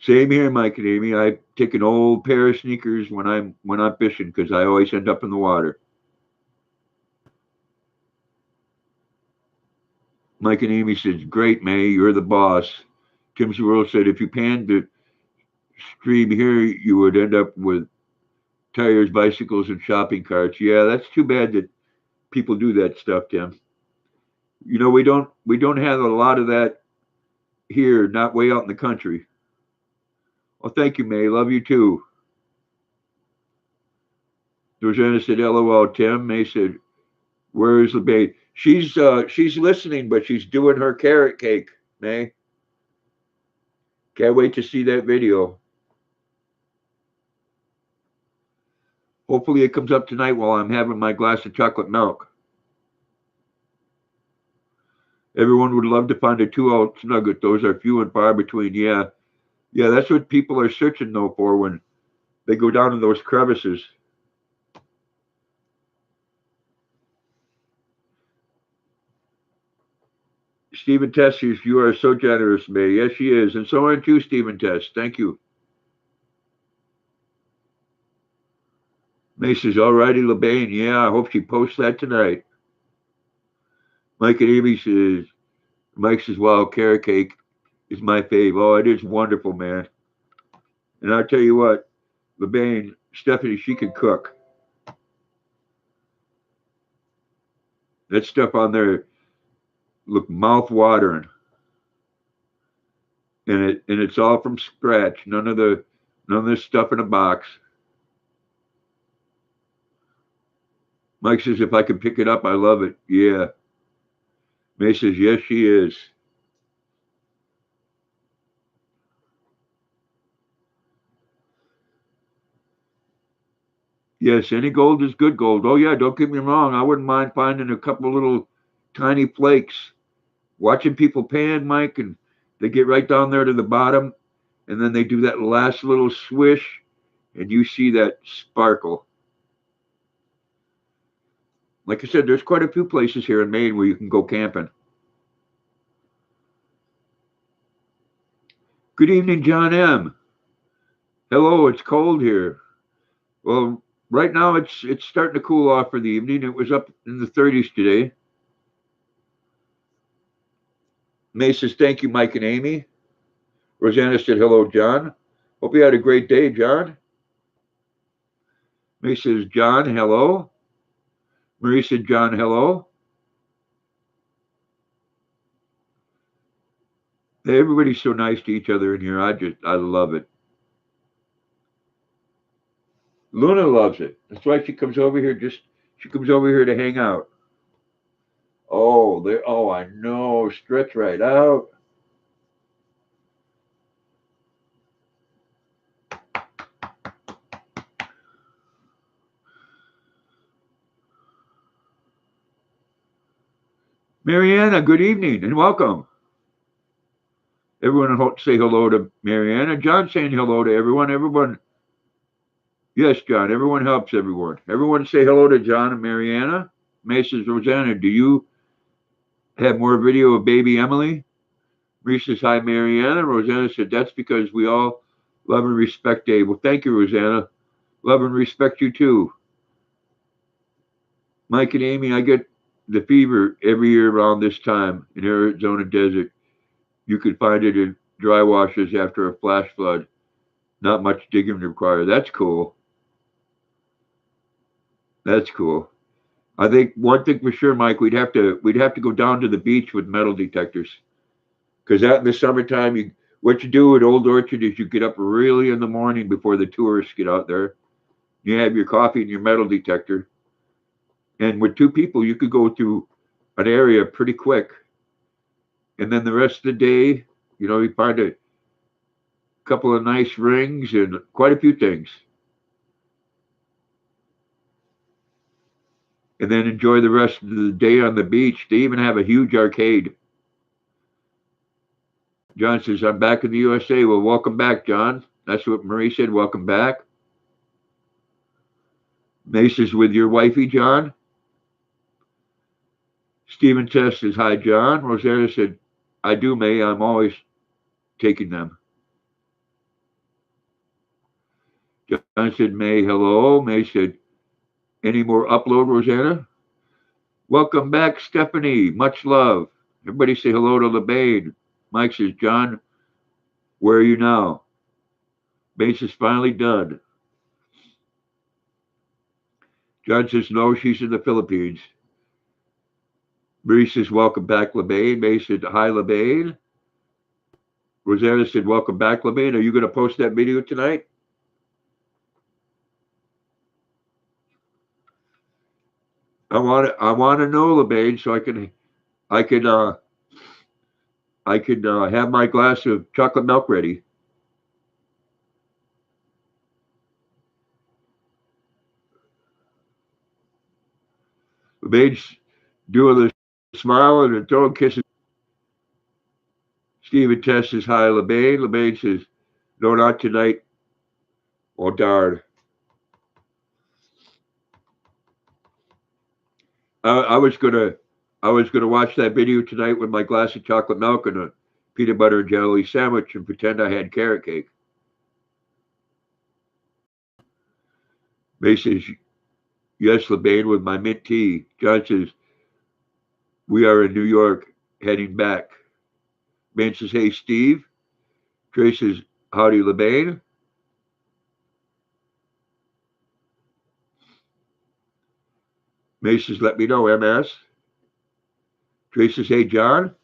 Same here, Mike and Amy. I take an old pair of sneakers when I'm fishing because I always end up in the water. Mike and Amy says, great, May, you're the boss. Tim World said, if you panned the stream here, you would end up with tires, bicycles, and shopping carts. Yeah, that's too bad that people do that stuff, Tim. We don't have a lot of that here, not way out in the country. Well, thank you, May. Love you too. Rosanna said, LOL, Tim. May said, where is the babe? She's listening, but she's doing her carrot cake, May. Can't wait to see that video. Hopefully it comes up tonight while I'm having my glass of chocolate milk. Everyone would love to find a 2-ounce nugget. Those are few and far between. Yeah. Yeah, that's what people are searching, though, for when they go down in those crevices. Stephen Tess says, you are so generous, May. Yes, she is. And so aren't you, Stephen Tess. Thank you. May says, all righty, LeBain. Yeah, I hope she posts that tonight. Mike and Amy says, Mike says, wow, carrot cake is my fave. Oh, it is wonderful, man. And I'll tell you what, LeBain, Stephanie, she can cook. That stuff on there look mouth-watering. And it's all from scratch. None of this stuff in a box. Mike says, if I can pick it up, I love it. Yeah. May says, yes, she is. Yes, any gold is good gold. Oh, yeah, don't get me wrong. I wouldn't mind finding a couple little tiny flakes. Watching people pan, Mike, and they get right down there to the bottom, and then they do that last little swish, and you see that sparkle. Like I said, there's quite a few places here in Maine where you can go camping. Good evening, John M. Hello, it's cold here. Well, right now it's starting to cool off for the evening. It was up in the 30s today. May says, thank you, Mike and Amy. Rosanna said, hello, John. Hope you had a great day, John. May says, John, hello. Marie said, John, hello. Hey, everybody's so nice to each other in here. I love it. Luna loves it. That's why she comes over here to hang out. Oh, I know. Stretch right out. Mariana, good evening and welcome. Everyone say hello to Mariana. John saying hello to everyone. Everyone. Yes, John. Everyone helps everyone. Everyone say hello to John and Mariana. May says, Rosanna, do you have more video of baby Emily? Marie says, hi, Mariana. Rosanna said, that's because we all love and respect Dave. Well, thank you, Rosanna. Love and respect you, too. Mike and Amy, I get the fever every year around this time in Arizona desert. You can find it in dry washes after a flash flood. Not much digging required. That's cool. That's cool. I think one thing for sure, Mike, we'd have to go down to the beach with metal detectors. Because out in the summertime, what you do at Old Orchard is you get up really in the morning before the tourists get out there. You have your coffee and your metal detector. And with two people, you could go through an area pretty quick. And then the rest of the day, you find a couple of nice rings and quite a few things. And then enjoy the rest of the day on the beach. They even have a huge arcade. John says, I'm back in the USA. Well, welcome back, John. That's what Marie said. Welcome back. May says, with your wifey, John. Stephen Tess says, hi, John. Rosanna said, I do, May. I'm always taking them. John said, May, hello. May said, any more upload, Rosanna? Welcome back, Stephanie. Much love. Everybody say hello to LeBain. Mike says, John, where are you now? Base is finally done. John says, no, she's in the Philippines. Marie says, welcome back, LeBain. May said, hi, LeBain. Rosanna said, welcome back, LeBain. Are you going to post that video tonight? I want to know, LeBane, so I could have my glass of chocolate milk ready. LeBane's doing the smile and the throwing kisses. Steven Test says hi, LeBane. LeBane says, no, not tonight. Oh darn. I was gonna watch that video tonight with my glass of chocolate milk and a peanut butter and jelly sandwich and pretend I had carrot cake. May says, yes, LeBane, with my mint tea. John says, we are in New York heading back. Man says, hey, Steve. Trey says, howdy, LeBane. May says, let me know, MS. Trey says, hey, John.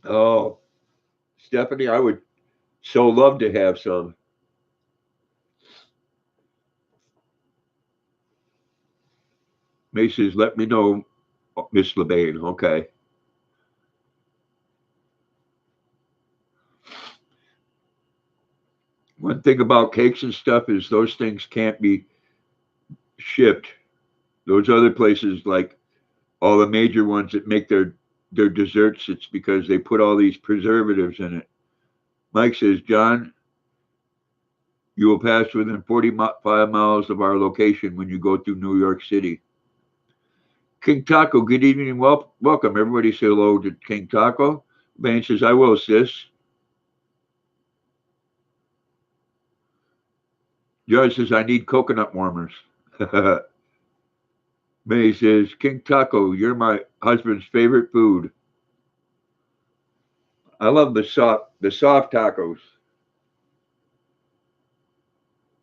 Oh, Stephanie, I would so love to have some. May says, let me know, Miss LeBane. Okay. One thing about cakes and stuff is those things can't be shipped. Those other places, like all the major ones that make their desserts, it's because they put all these preservatives in it. Mike says, John, you will pass within 45 miles of our location when you go through New York City. King Taco, good evening. Welcome. Everybody say hello to King Taco. Man says, I will, sis. Judge says, I need coconut warmers. May says, King Taco, you're my husband's favorite food. I love the soft tacos.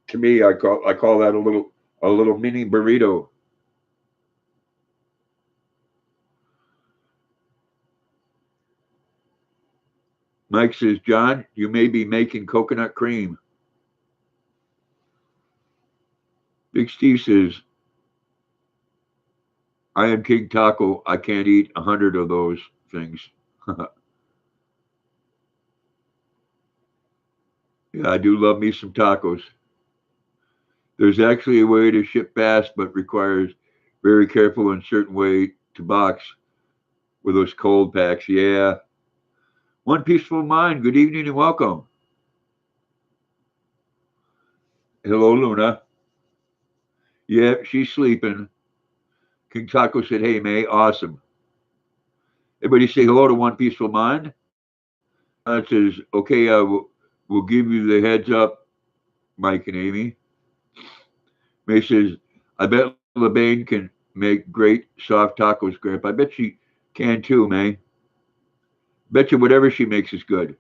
To me, I call that a little mini burrito. Mike says, John, you may be making coconut cream. Big Steve says, I am King Taco. I can't eat 100 of those things. Yeah, I do love me some tacos. There's actually a way to ship fast, but requires very careful and certain way to box with those cold packs. Yeah. One Peaceful Mind. Good evening and welcome. Hello, Luna. Yeah, she's sleeping. King Taco said, hey, May, awesome. Everybody say hello to One Peaceful Mind. Says, okay, we'll give you the heads up, Mike and Amy. May says, I bet LeBain can make great soft tacos, Grip. I bet she can too, May. Bet you whatever she makes is good.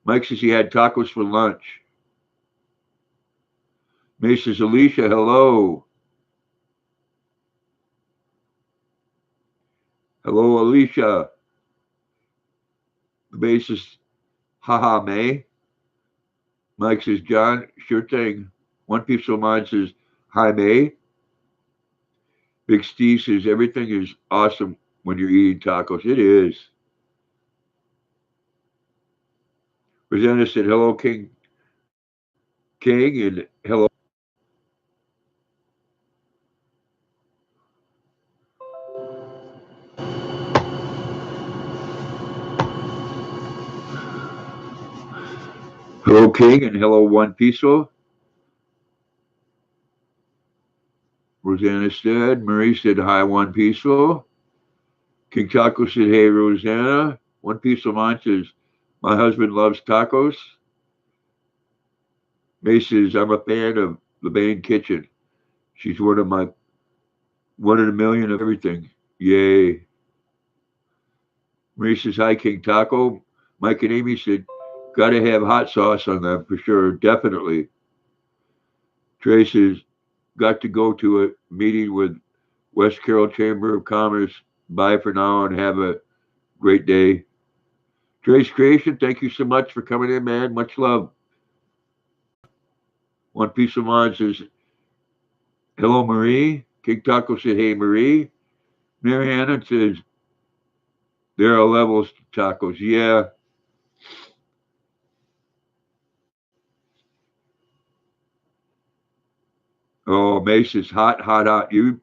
Mike says he had tacos for lunch. May says, Alicia, hello. Hello, Alicia. May says, haha, May. Mike says, John, sure thing. One Peaceful Mind says, hi, May. Big Steve says, everything is awesome when you're eating tacos. It is. Rosanna said, hello, King, and hello, King, and hello, One Peaceful. Rosanna said, Marie said, hi, One Peaceful. King Taco said, hey, Rosanna. One Peaceful Mind says, my husband loves tacos. May says, I'm a fan of the Bane Kitchen. She's one in a million of everything. Yay. Marie says, hi, King Taco. Mike and Amy said, gotta have hot sauce on them for sure. Definitely. Trey says, got to go to a meeting with West Carroll Chamber of Commerce. Bye for now and have a Great day. Trace Creation, thank you so much for coming in, man. Much love. One Piece of Mind says, hello, Marie. King Taco said, hey, Marie. Mariana says, there are levels to tacos. Yeah. Oh, May says, hot, hot, hot. You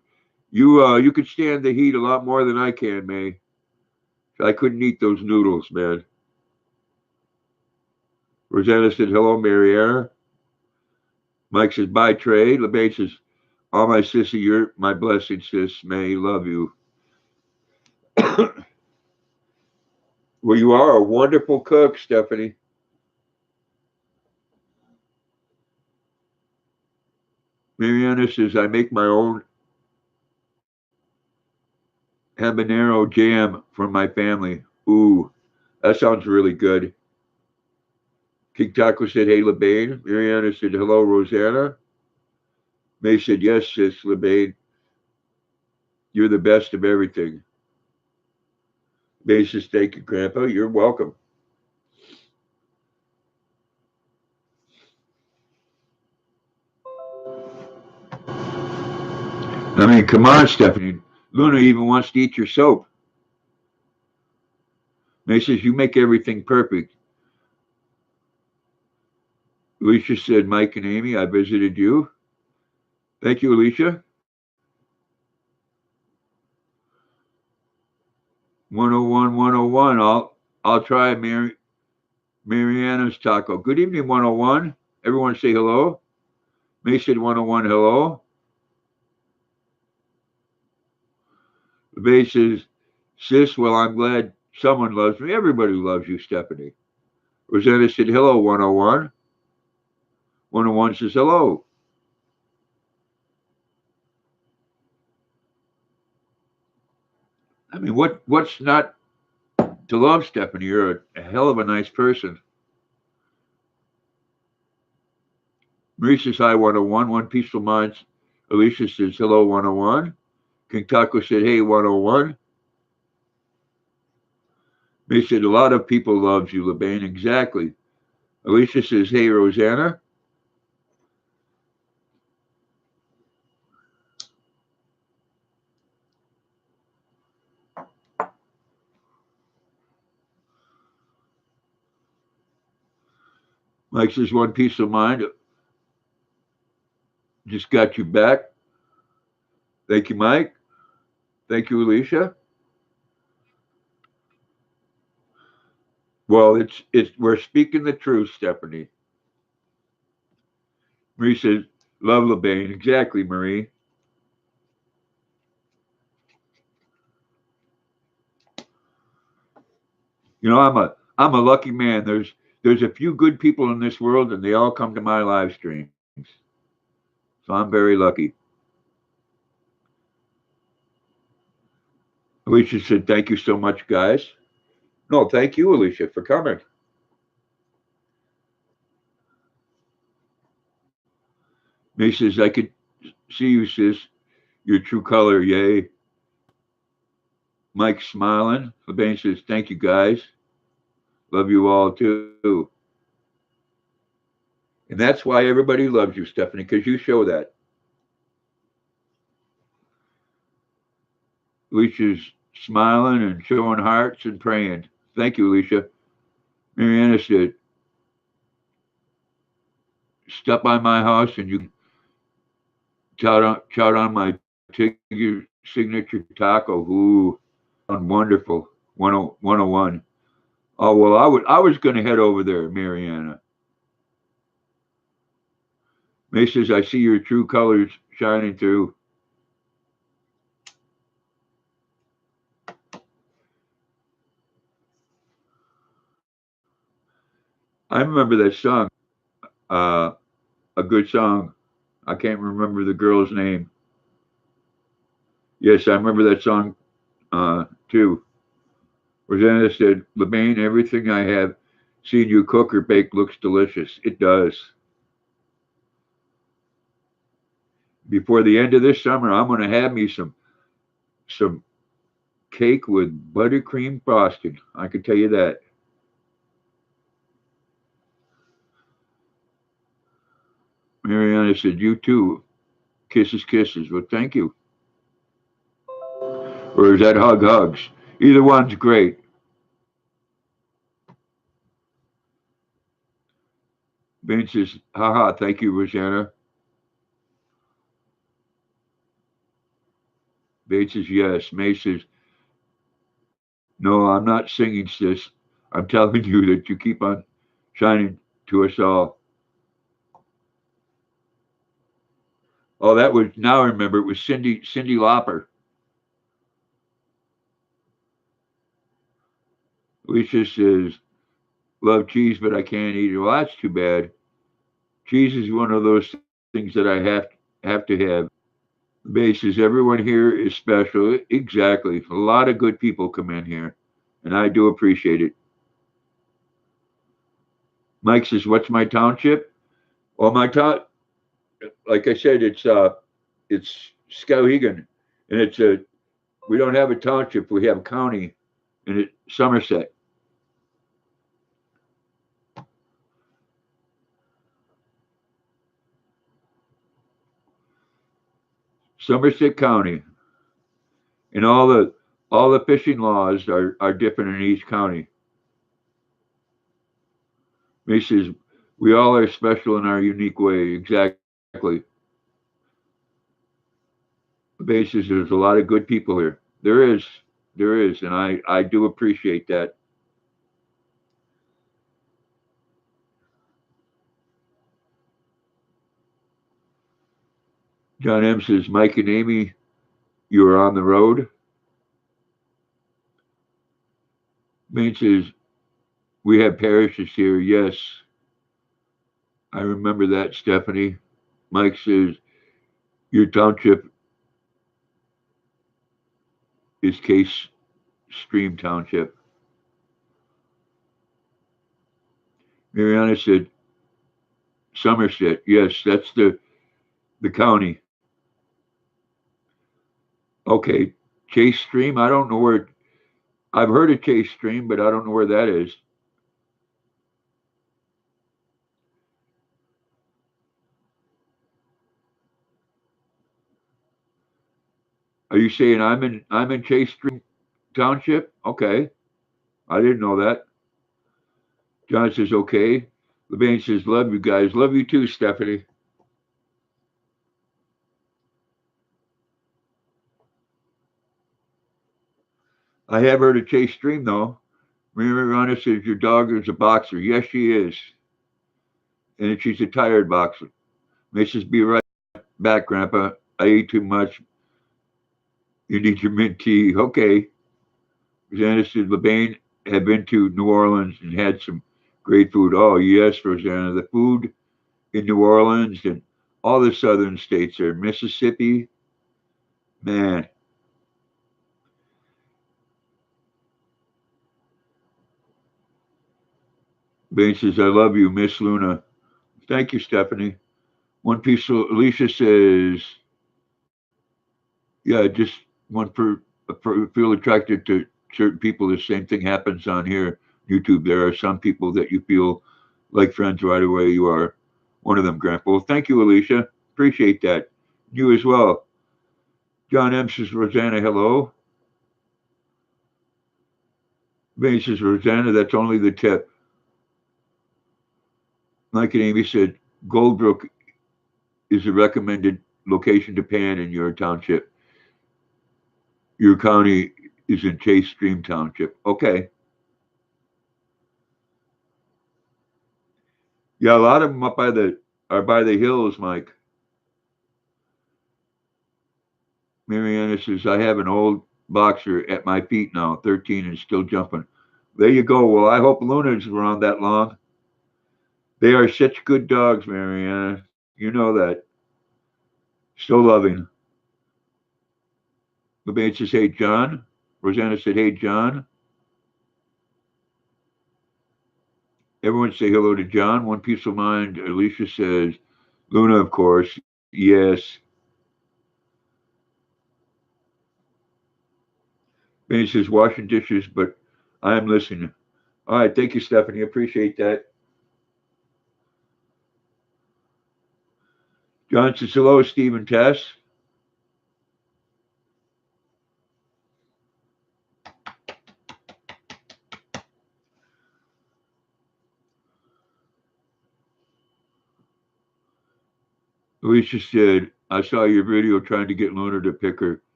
could stand the heat a lot more than I can, May. I couldn't eat those noodles, man. Rosanna said, hello, Mariana. Mike says, bye, Trey. LeBay says, oh, my sissy, you're my blessing, sis. May, love you. Well, you are a wonderful cook, Stephanie. Mariana says, I make my own habanero jam for my family. Ooh, that sounds really good. King Taco said, hey, LeBain. Mariana said, hello, Rosanna. May said, yes, sis, LeBain. You're the best of everything. May says, thank you, Grandpa. You're welcome. I mean, come on, Stephanie. Luna even wants to eat your soap. May says, you make everything perfect. Alicia said, Mike and Amy, I visited you. Thank you, Alicia. 101, 101. I'll try Mariana's taco. Good evening, 101. Everyone say hello. May said 101, hello. The base says, sis, well, I'm glad someone loves me. Everybody loves you, Stephanie. Rosanna said, hello, 101. 101 says, hello. I mean, what's not to love, Stephanie? You're a hell of a nice person. Marie says, hi, 101. One Peaceful Minds. Alicia says, hello, 101. King Taco said, hey, 101. Marie said, a lot of people loves you, LeBain. Exactly. Alicia says, hey, Rosanna. Mike says, one piece of mind. Just got you back. Thank you, Mike. Thank you, Alicia. Well, it's we're speaking the truth, Stephanie. Marie says, love LeBain. Exactly, Marie. You know, I'm a lucky man. There's a few good people in this world, and they all come to my live streams. So I'm very lucky. Alicia said, thank you so much, guys. No, thank you, Alicia, for coming. May says, I could see you, sis. Your true color, yay. Mike's smiling. LeBain says, thank you, guys. Love you all, too. And that's why everybody loves you, Stephanie, because you show that. Alicia's smiling and showing hearts and praying. Thank you, Alicia. Mariana said, stop by my house and you can chow on my signature taco. Ooh, wonderful. 101. Oh, well, I was going to head over there, Mariana. May says, I see your true colors shining through. I remember that song, uh, a good song. I can't remember the girl's name. Yes, I remember that song too. Rosanna said, LeBain, everything I have seen you cook or bake looks delicious. It does. Before the end of this summer, I'm going to have me some cake with buttercream frosting. I can tell you that. Mariana said, you too. Kisses, kisses. Well, thank you. Or is that hug, hugs? Either one's great. Ben says, haha, thank you, Rosanna. Bates says, yes. May says, no, I'm not singing, sis. I'm telling you that you keep on shining to us all. Oh, that was, now I remember, it was Cindy Lauper. Lisa says, love cheese, but I can't eat it. Well, that's too bad. Cheese is one of those things that I have to have. Basis, everyone here is special. Exactly. A lot of good people come in here, and I do appreciate it. Mike says, "What's my township?" Well, my town, like I said, it's Skowhegan, and it's a we don't have a township. We have a county, and it's Somerset. Somerset County, and all the fishing laws are different in each county. He says, "We all are special in our unique way." Exactly. Basis, there's a lot of good people here. There is, and I do appreciate that. John M says, Mike and Amy, you are on the road. Maine says, we have parishes here. Yes, I remember that, Stephanie. Mike says, your township is Case Stream Township. Mariana said, Somerset. Yes, that's the county. Okay, Chase Stream. I don't know where. I've heard of Chase Stream, but I don't know where that is. Are you saying I'm in Chase Stream Township? Okay, I didn't know that. John says okay. LeBain says love you guys. Love you too, Stephanie. I have heard of Chase Stream though. Mariana says your dog is a boxer. Yes, she is, and she's a tired boxer. Mrs. Be right back, Grandpa. I ate too much. You need your mint tea. Okay. Rosanna said LeBain had been to New Orleans and had some great food. Oh yes, Rosanna. The food in New Orleans and all the southern states there. Mississippi, man. Bain says, I love you, Miss Luna. Thank you, Stephanie. One piece of Alicia says, yeah, just one for feel attracted to certain people. The same thing happens on here, YouTube. There are some people that you feel like friends right away. You are one of them, Grandpa. Well, thank you, Alicia. Appreciate that. You as well. John M says, Rosanna, hello. Bain says, Rosanna, that's only the tip. Mike and Amy said, Goldbrook is a recommended location to pan in your township. Your county is in Chase Stream Township. Okay. Yeah, a lot of them up by the hills, Mike. Mariana says, I have an old boxer at my feet now, 13 and still jumping. There you go. Well, I hope Luna's around that long. They are such good dogs, Mariana. You know that. So loving. LeBain says, hey, John. Rosanna said, hey, John. Everyone say hello to John. One piece of mind. Alicia says, Luna, of course. Yes. May says washing dishes, but I am listening. All right, thank you, Stephanie. Appreciate that. John says hello, Steve and Tess. Alicia said, I saw your video trying to get Luna to pick her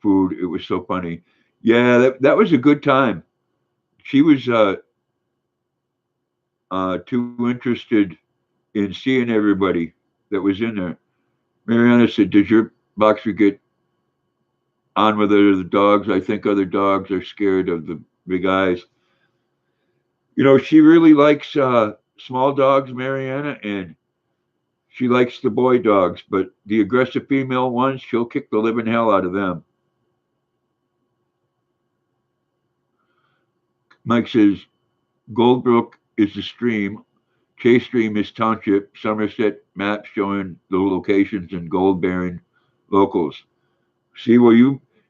food. It was so funny. Yeah, that was a good time. She was too interested in seeing everybody that was in there. Mariana said, does your boxer get on with other dogs? I think other dogs are scared of the big eyes. You know, she really likes small dogs, Mariana, and she likes the boy dogs, but the aggressive female ones, she'll kick the living hell out of them. Mike says, Goldbrook is the stream. Chase Stream is township. Somerset map showing the locations and gold bearing locals. See, well,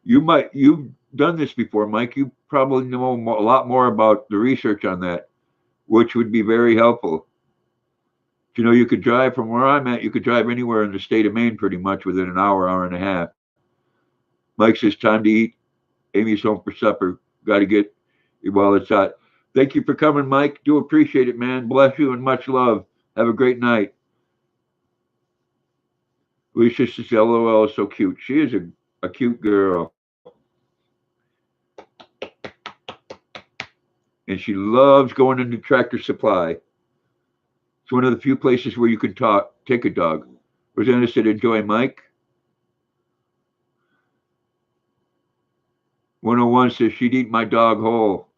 you've done this before, Mike. You probably know a lot more about the research on that, which would be very helpful. You know, you could drive from where I'm at. You could drive anywhere in the state of Maine pretty much within an hour, hour and a half. Mike says time to eat. Amy's home for supper. Got to get while it's hot. Thank you for coming, Mike. Do appreciate it, man. Bless you and much love. Have a great night. Alicia says, LOL is so cute. She is a cute girl. And she loves going into Tractor Supply. It's one of the few places where you can take a dog. Rosanna said, enjoy Mike. 101 says, she'd eat my dog whole.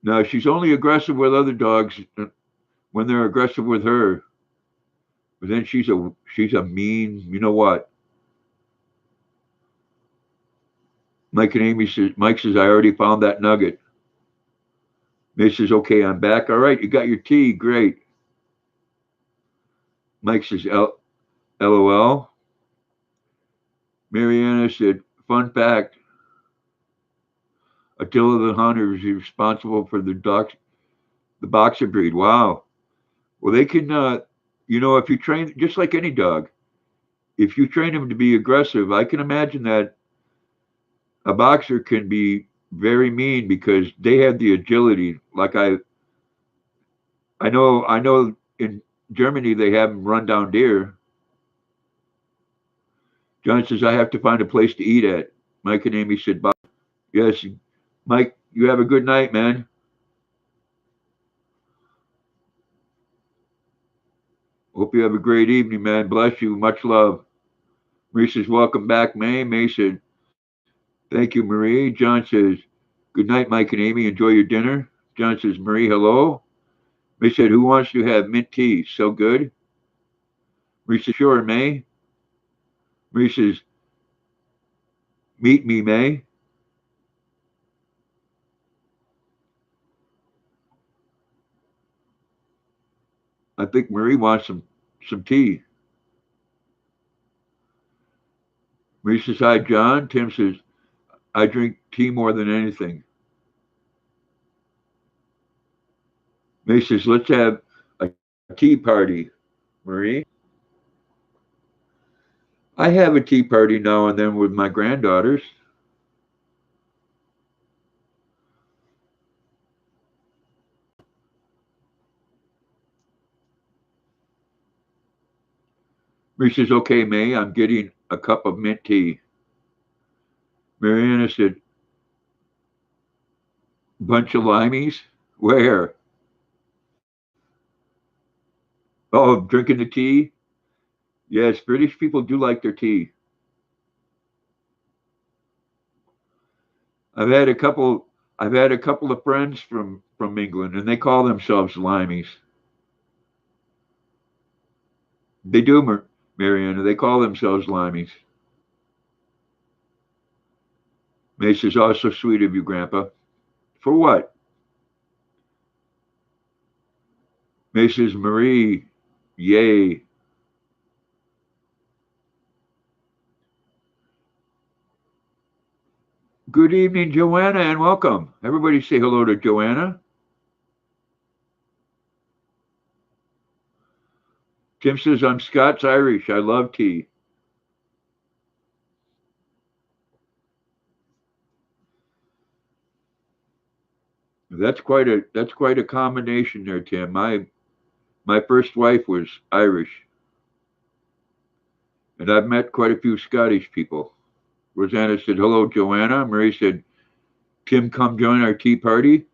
Now, she's only aggressive with other dogs when they're aggressive with her. But then she's a mean, you know what? Mike and Amy says, Mike says, I already found that nugget. May says, okay, I'm back. All right, you got your tea. Great. Mike says, LOL. Mariana said, fun fact, Attila the Hunter is responsible for the boxer breed. Wow. Well, they can, if you train, just like any dog, if you train them to be aggressive, I can imagine that a boxer can be very mean because they have the agility. Like I know in Germany they have them run down deer. John says, I have to find a place to eat at. Mike and Amy said, bye. Yes, Mike, you have a good night, man. Hope you have a great evening, man. Bless you. Much love. Marie says, welcome back, May. May said, thank you, Marie. John says, good night, Mike and Amy. Enjoy your dinner. John says, Marie, hello. May said, who wants to have mint tea? So good. Marie says, sure, May. Marie says, meet me, May. I think Marie wants some tea. Marie says, hi, John. Tim says, I drink tea more than anything. May says, let's have a tea party, Marie. I have a tea party now and then with my granddaughters. Marie says, okay, May, I'm getting a cup of mint tea. Mariana said, bunch of limeys? Where? Oh, drinking the tea? Yes, British people do like their tea. I've had a couple I've had a couple of friends from England and they call themselves limeys. They do, Mariana. They call themselves limeys. May says, oh, so sweet of you, Grandpa. For what? May says, Marie, yay. Good evening, Joanna, and welcome. Everybody say hello to Joanna. Tim says, I'm Scots Irish. I love tea. That's quite a combination there, Tim. My first wife was Irish, and I've met quite a few Scottish people. Rosanna said, hello, Joanna. Marie said, Tim, come join our tea party.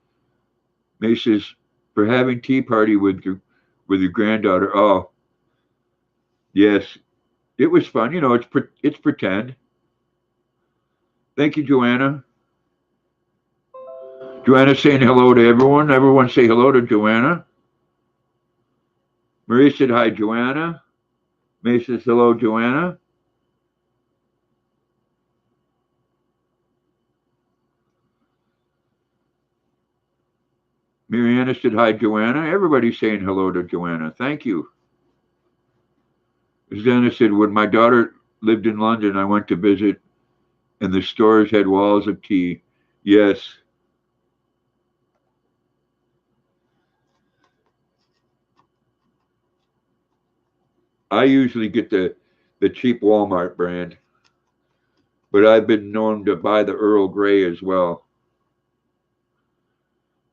May says, for having tea party with your granddaughter. Oh, yes, it was fun. It's pretend. Thank you, Joanna. Joanna saying hello to everyone. Everyone say hello to Joanna. Marie said hi, Joanna. May says hello, Joanna. Mariana said hi, Joanna. Everybody's saying hello to Joanna. Thank you. Susanna said, when my daughter lived in London, I went to visit, and the stores had walls of tea. Yes, I usually get the cheap Walmart brand, but I've been known to buy the Earl Grey as well.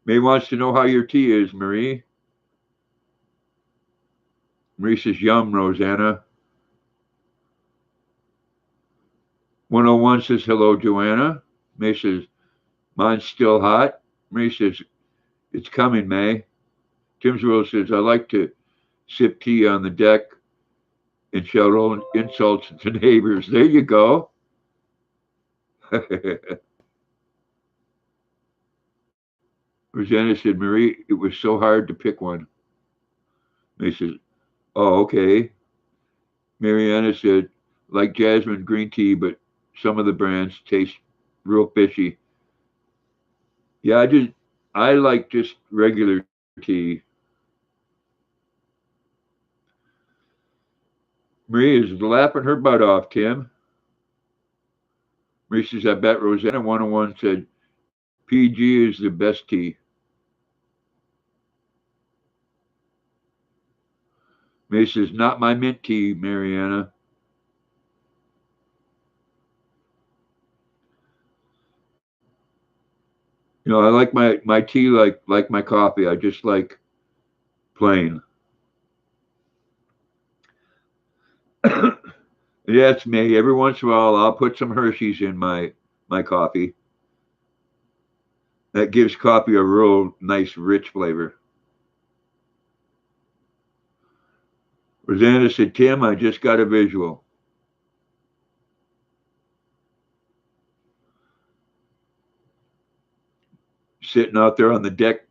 May wants to know how your tea is, Marie. Marie says, yum, Rosanna. 101 says, hello, Joanna. May says, mine's still hot. Marie says, it's coming, May. Tim's World says, I like to sip tea on the deck and shout insults to neighbors. There you go. Rosanna said, Marie, it was so hard to pick one. They said, oh, okay. Mariana said, like jasmine green tea, but some of the brands taste real fishy. Yeah, I like just regular tea. Marie is laughing her butt off, Tim. Marie says, I bet Rosanna 101 said, PG is the best tea. Marie says, not my mint tea, Mariana. I like my tea like my coffee. I just like plain. Yes, me. Every once in a while, I'll put some Hershey's in my coffee. That gives coffee a real nice, rich flavor. Rosanna said, Tim, I just got a visual. Sitting out there on the deck,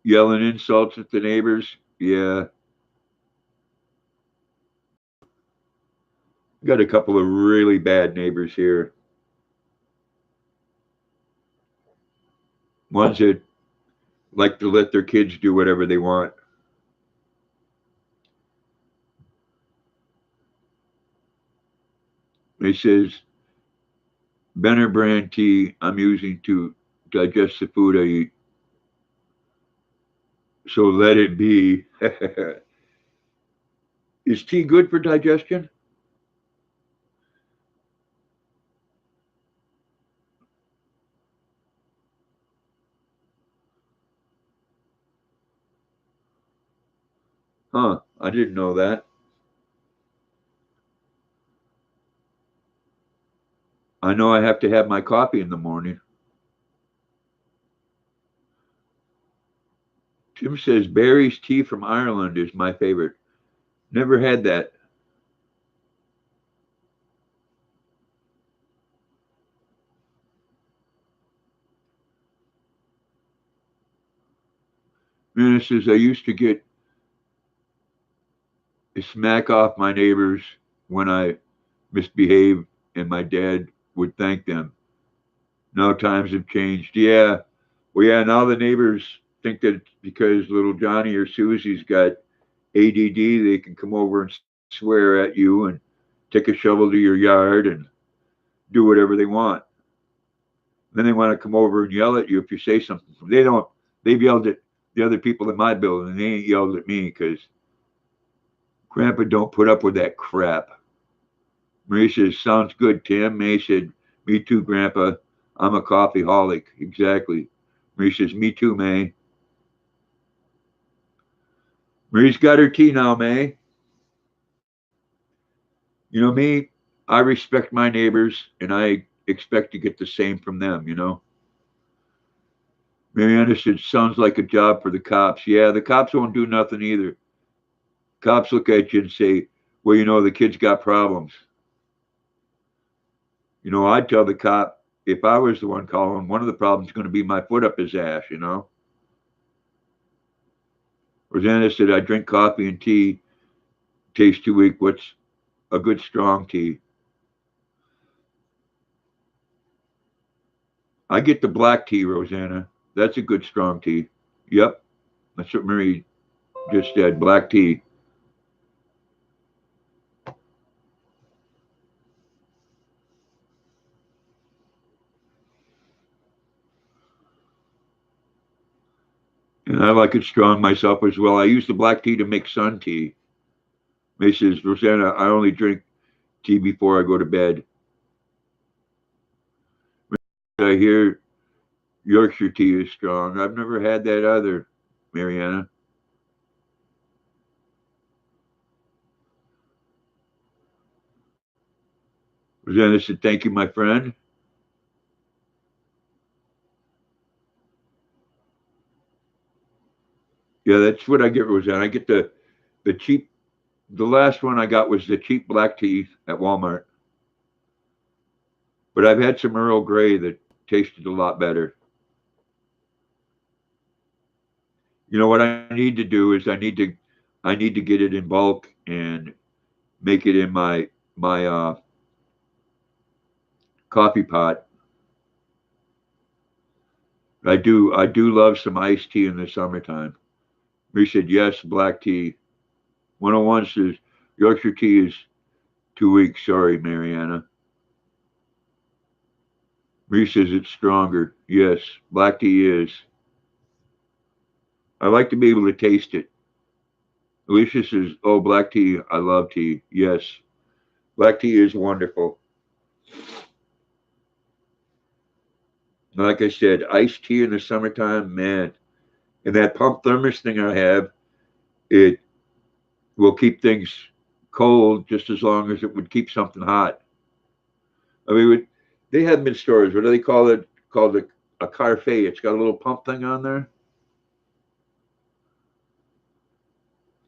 yelling insults at the neighbors. Yeah, got a couple of really bad neighbors here. Ones that like to let their kids do whatever they want. He says, Benner brand tea I'm using to digest the food I eat. So let it be. Is tea good for digestion? Huh, I didn't know that. I know I have to have my coffee in the morning. Tim says Barry's tea from Ireland is my favorite. Never had that. Man, it says I used to get a smack off my neighbors when I misbehaved, and my dad would thank them. Now times have changed. Yeah. Well, yeah, now the neighbors think that because little Johnny or Susie's got ADD, they can come over and swear at you and take a shovel to your yard and do whatever they want. Then they want to come over and yell at you if you say something. They don't. They've yelled at the other people in my building, and they ain't yelled at me because Grandpa don't put up with that crap. Marie says, sounds good, Tim. May said, me too, Grandpa. I'm a coffee holic. Exactly. Marie says, me too, May. Marie's got her tea now, May. You know me, I respect my neighbors and I expect to get the same from them, you know. Mariana said, sounds like a job for the cops. Yeah, the cops won't do nothing either. Cops look at you and say, well, you know, the kid's got problems. You know, I'd tell the cop, if I was the one calling, one of the problems is going to be my foot up his ass, you know. Rosanna said, I drink coffee and tea. Tastes too weak. What's a good strong tea? I get the black tea, Rosanna. That's a good strong tea. Yep. That's what Marie just said. Black tea. And I like it strong myself as well. I use the black tea to make sun tea. May says, Rosanna, I only drink tea before I go to bed. I hear Yorkshire tea is strong. I've never had that either, Mariana. Rosanna said, thank you, my friend. Yeah, that's what I get, Rosanna. I get the cheap. The last one I got was the cheap black tea at Walmart. But I've had some Earl Grey that tasted a lot better. You know what I need to do is I need to get it in bulk and make it in my coffee pot. I do love some iced tea in the summertime. We said yes, black tea. 101 says Yorkshire tea is 2 weeks. Sorry, Mariana. Marie says it's stronger. Yes, black tea is. I like to be able to taste it. Alicia says, oh, black tea. I love tea. Yes, black tea is wonderful. Like I said, iced tea in the summertime, man. And that pump thermos thing I have, it will keep things cold just as long as it would keep something hot. I mean, they have them in stores. What do they call it? Called a Carfait. It's got a little pump thing on there,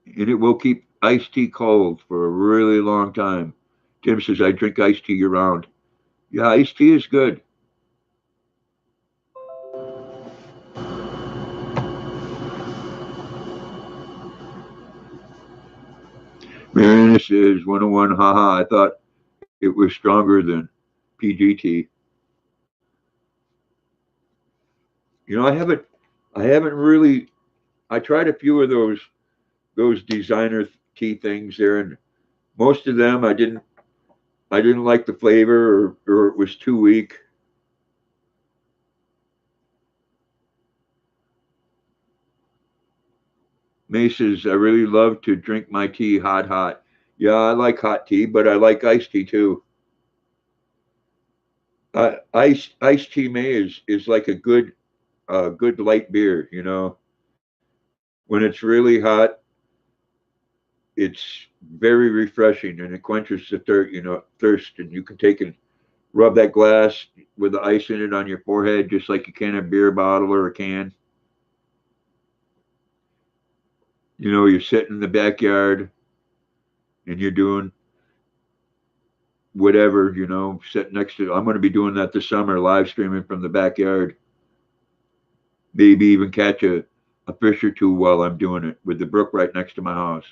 and it will keep iced tea cold for a really long time. Tim says, I drink iced tea year round. Yeah, iced tea is good. Mariana says, 101, haha, I thought it was stronger than PGT. You know, I haven't really, I tried a few of those designer tea things there, and most of them I didn't like the flavor or it was too weak. May says, I really love to drink my tea hot, hot. Yeah, I like hot tea, but I like iced tea too. Iced tea, May, is like a good light beer. You know, when it's really hot, it's very refreshing and it quenches the thirst, and you can take and rub that glass with the ice in it on your forehead, just like you can a beer bottle or a can. You know, you're sitting in the backyard and you're doing whatever, sit next to. I'm going to be doing that this summer, live streaming from the backyard. Maybe even catch a fish or two while I'm doing it with the brook right next to my house.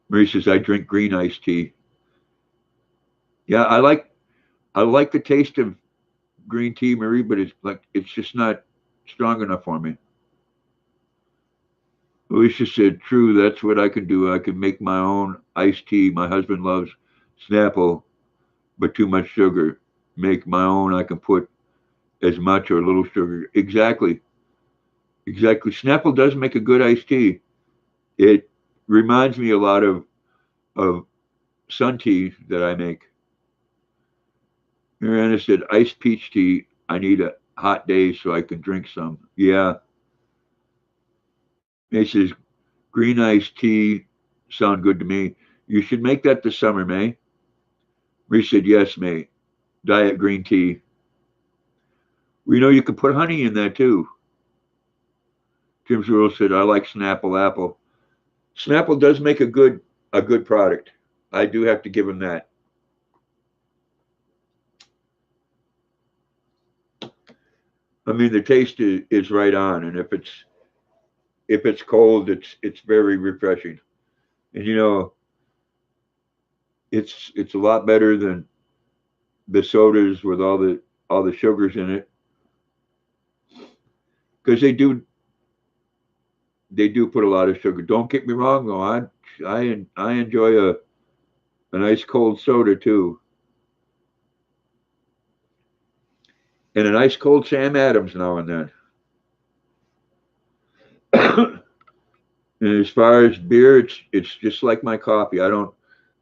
Marie says I drink green iced tea. Yeah, I like the taste of green tea, Marie, but it's just not strong enough for me. Alicia said, true, that's what I can do. I can make my own iced tea. My husband loves Snapple, but too much sugar. make my own. I can put as much or a little sugar. Exactly. Exactly. Snapple does make a good iced tea. It reminds me a lot of sun tea that I make. Mariana said, iced peach tea. I need a hot day so I can drink some. Yeah. May says, green iced tea sound good to me. You should make that this summer, May. Marie said, yes, May. Diet green tea. We know you can put honey in that too. Jim Zerl said, I like Snapple apple. Snapple does make a good product. I do have to give him that. I mean, the taste is right on, and if it's cold, it's very refreshing. And it's a lot better than the sodas with all the sugars in it, because they do put a lot of sugar. Don't get me wrong though, I enjoy a nice cold soda too, and a nice cold Sam Adams now and then. And as far as beer, it's just like my coffee. I don't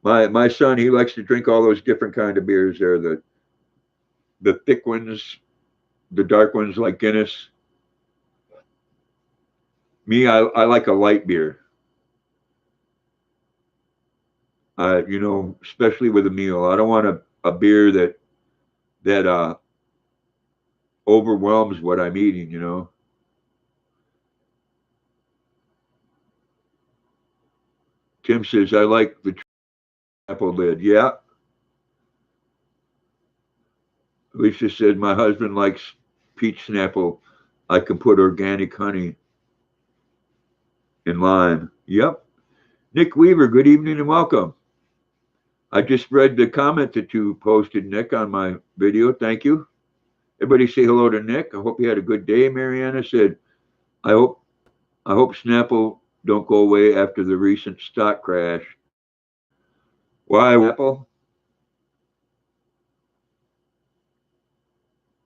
my son, he likes to drink all those different kind of beers there, the thick ones, the dark ones like Guinness. Me, I like a light beer. Especially with a meal. I don't want a beer that overwhelms what I'm eating. Tim says I like the apple lid. Yeah. Alicia said my husband likes peach snapple. I can put organic honey and lime. Yep. Nick Weaver, good evening and welcome. I just read the comment that you posted, Nick, on my video. Thank you. Everybody say hello to Nick. I hope you had a good day. Mariana said, I hope Snapple don't go away after the recent stock crash. Why, Snapple?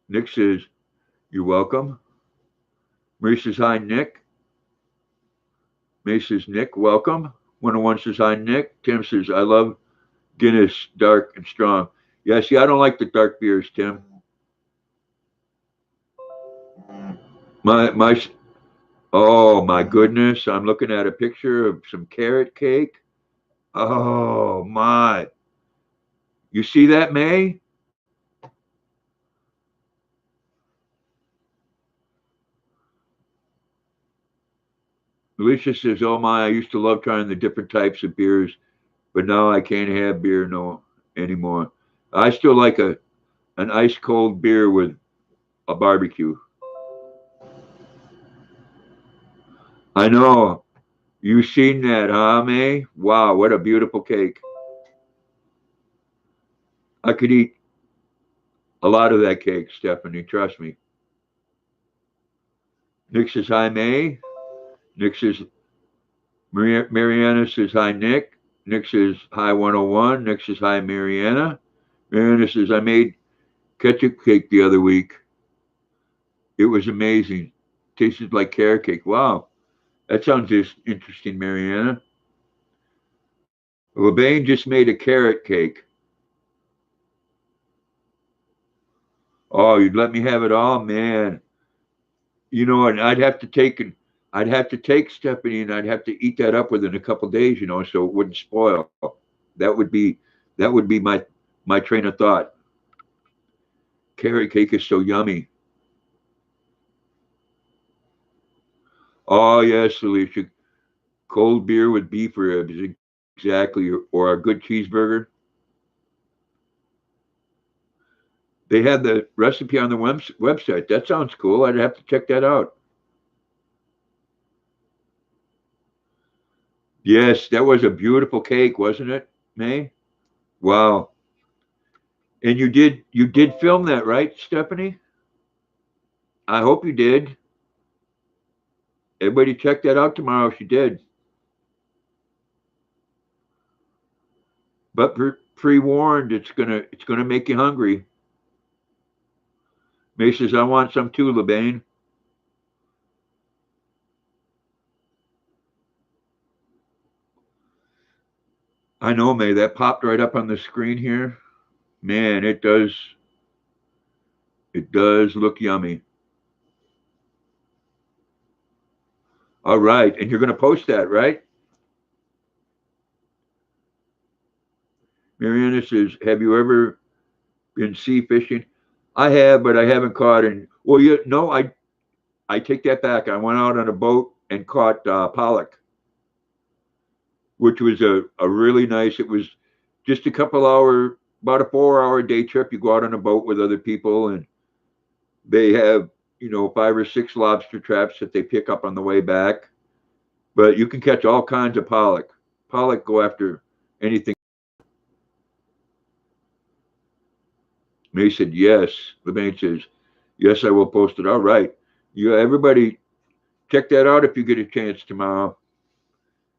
Nick says, you're welcome. Marie says, hi, Nick. May says, Nick, welcome. 101 says, hi, Nick. Tim says, I love Guinness, dark and strong. Yeah, see, I don't like the dark beers, Tim. My Oh my goodness, I'm looking at a picture of some carrot cake. Oh my. You see that, May? Alicia says, oh my, I used to love trying the different types of beers, but now I can't have beer no anymore. I still like an ice cold beer with a barbecue. I know. You seen that, huh, May? Wow, what a beautiful cake. I could eat a lot of that cake, Stephanie, trust me. Nick says, hi, May. Nick says, Mariana says, hi, Nick. Nick says, hi, 101. Nick says, hi, Mariana. Mariana says, I made ketchup cake the other week. It was amazing. Tasted like carrot cake. Wow. That sounds just interesting, Mariana. LeBain just made a carrot cake. Oh, you'd let me have it all? Man. And I'd have to take Stephanie and I'd have to eat that up within a couple of days, so it wouldn't spoil. That would be that would be my train of thought. Carrot cake is so yummy. Oh yes, Alicia. Cold beer with beef ribs, exactly, or a good cheeseburger. They had the recipe on the website. That sounds cool. I'd have to check that out. Yes, that was a beautiful cake, wasn't it, May? Wow. And you did film that, right, Stephanie? I hope you did. Everybody check that out tomorrow if you did. But pre-warned, it's gonna make you hungry. May says, I want some too, LeBain. I know, May. That popped right up on the screen here. Man, it does. It does look yummy. All right, and you're going to post that, right? Mariana says, "Have you ever been sea fishing?" I have, but I haven't caught. And well, you no, I take that back. I went out on a boat and caught pollock, which was a really nice. It was just a couple hour, about a 4 hour day trip. You go out on a boat with other people, and they have 5 or 6 lobster traps that they pick up on the way back. But you can catch all kinds of pollock. Pollock go after anything. May said yes. LeBain says yes. I will post it. All right. Everybody check that out if you get a chance tomorrow.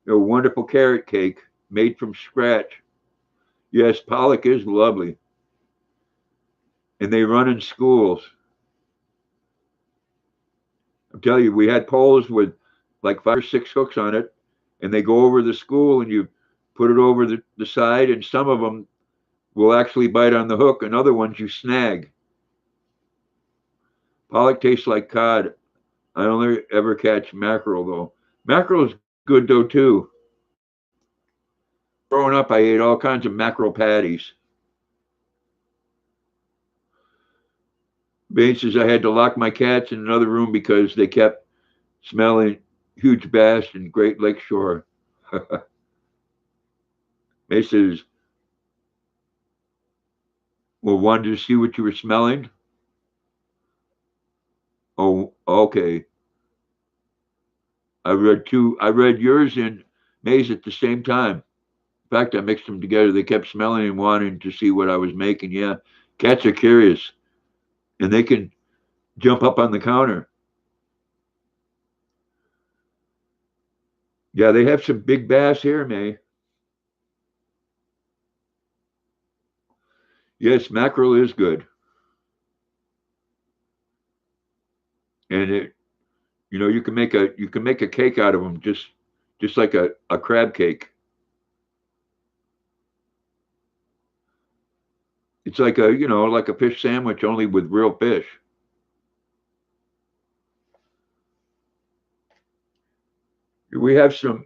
A wonderful carrot cake made from scratch. Yes, pollock is lovely. And they run in schools. I'm telling you, we had poles with like 5 or 6 hooks on it, and they go over the school and you put it over the side, and some of them will actually bite on the hook, and other ones you snag. Pollock tastes like cod. I only ever catch mackerel though. Mackerel is good though too. Growing up, I ate all kinds of mackerel patties. Bain says I had to lock my cats in another room because they kept smelling huge bass and Great Lake Shore. May says, well, wanted to see what you were smelling. Oh, okay. I read yours and May's at the same time. In fact, I mixed them together. They kept smelling and wanting to see what I was making. Yeah, cats are curious, and they can jump up on the counter. Yeah, they have some big bass here, May. Yes, mackerel is good, and you can make a cake out of them, just like a crab cake. It's like like a fish sandwich, only with real fish. We have some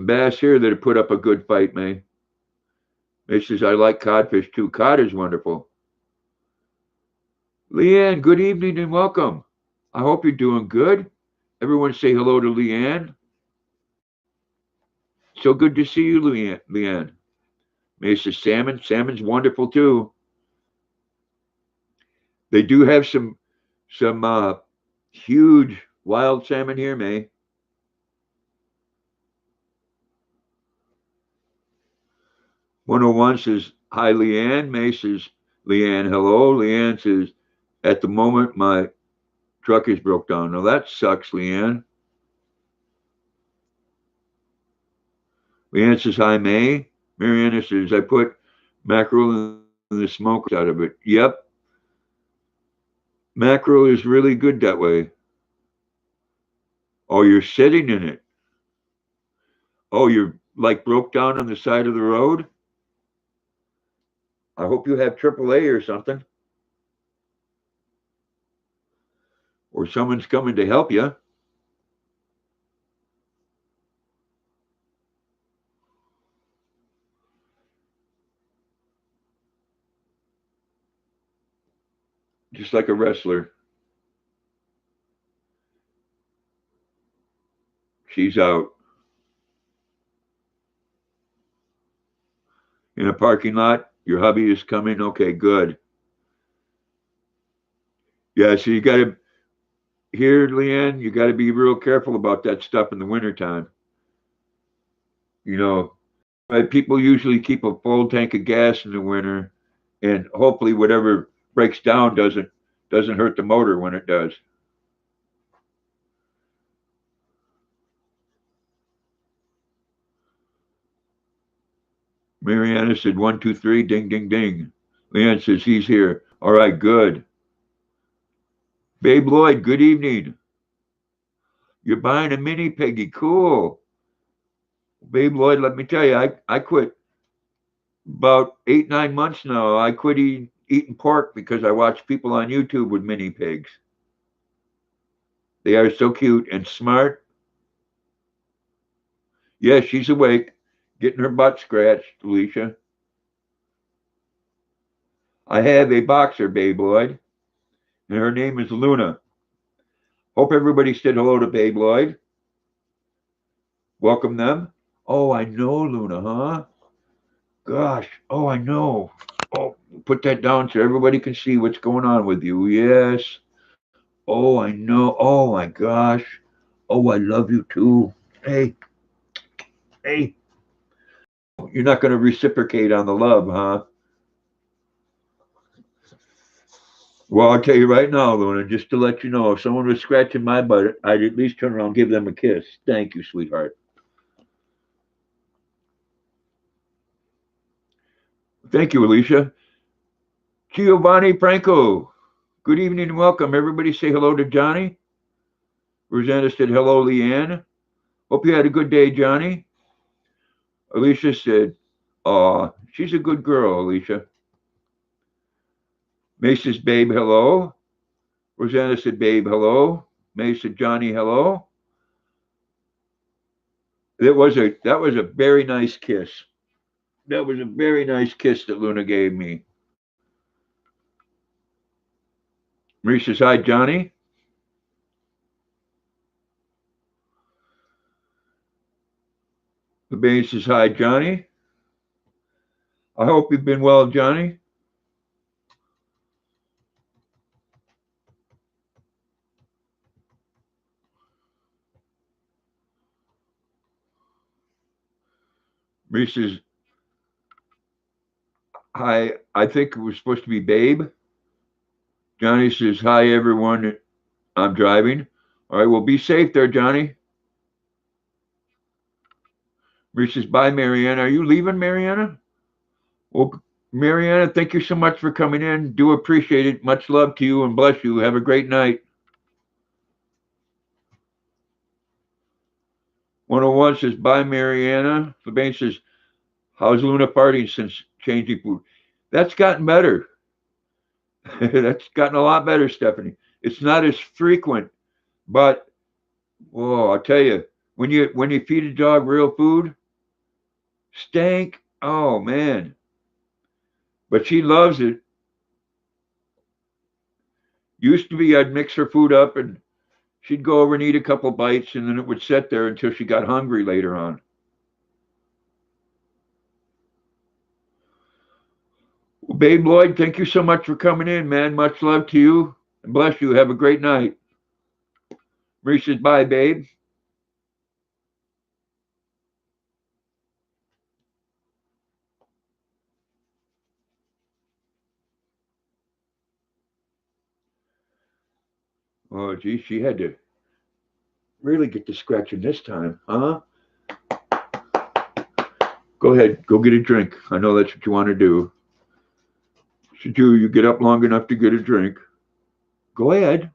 bass here that have put up a good fight, May. May says I like codfish too. Cod is wonderful. Leanne, good evening and welcome. I hope you're doing good. Everyone say hello to Leanne. So good to see you, Leanne. May says salmon. Salmon's wonderful too. They do have some huge wild salmon here, May. 101 says, hi, Leanne. May says, Leanne, hello. Leanne says, at the moment, my truck is broke down. Now that sucks, Leanne. Leanne says, hi, May. Mariana says, I put mackerel in the smoke out of it. Yep. Mackerel is really good that way. Oh, you're sitting in it. Oh, you're like broke down on the side of the road? I hope you have AAA or something, or someone's coming to help you. Just like a wrestler. She's out in a parking lot. Your hubby is coming. Okay, good. Yeah, so you got to, here, Leanne, you got to be real careful about that stuff in the wintertime. You know, people usually keep a full tank of gas in the winter, and hopefully whatever breaks down doesn't hurt the motor when it does. Mariana said 1, 2, 3, ding, ding, ding. Leanne says he's here. All right, good. Babe Lloyd, good evening. You're buying a mini piggy. Cool. Babe Lloyd, let me tell you, I quit about 8, 9 months now. I quit eating pork because I watch people on YouTube with mini pigs. They are so cute and smart. Yes, she's awake, getting her butt scratched, Alicia. I have a boxer, Babe Lloyd, and her name is Luna. Hope everybody said hello to Babe Lloyd. Welcome them. Oh, I know, Luna, huh? Gosh, oh, I know. Oh, put that down so everybody can see what's going on with you. Yes. Oh, I know. Oh, my gosh. Oh, I love you too. Hey, hey. You're not going to reciprocate on the love, huh? Well, I'll tell you right now, Luna, just to let you know, if someone was scratching my butt, I'd at least turn around and give them a kiss. Thank you, sweetheart. Thank you, Alicia. Giovanni Franco. Good evening and welcome. Everybody say hello to Johnny. Rosanna said hello, Leanne. Hope you had a good day, Johnny. Alicia said, aw, she's a good girl, Alicia. May says, babe, hello. Rosanna said, babe, hello. May said, Johnny, hello. That was a very nice kiss. That was a very nice kiss that Luna gave me. Marie says, hi, Johnny. The baby says, hi, Johnny. I hope you've been well, Johnny. Marie says, hi. I think it was supposed to be babe. Johnny says, hi, everyone. I'm driving. All right, well, be safe there, Johnny. Marie says, bye, Mariana. Are you leaving, Mariana? Well, Mariana, thank you so much for coming in. Do appreciate it. Much love to you and bless you. Have a great night. 101 says, bye, Mariana. Fabane says, how's Luna farting since changing food? That's gotten better. That's gotten a lot better, Stephanie. It's not as frequent, but whoa, I'll tell you, when you feed a dog real food, stank. Oh man. But she loves it. Used to be I'd mix her food up and she'd go over and eat a couple bites and then it would sit there until she got hungry later on. Well, Babe Lloyd, thank you so much for coming in, man. Much love to you and bless you. Have a great night. Marie says, bye, babe. Oh, gee, she had to really get to scratching this time, huh? Go ahead, go get a drink. I know that's what you want to do. Should you get up long enough to get a drink? Go ahead.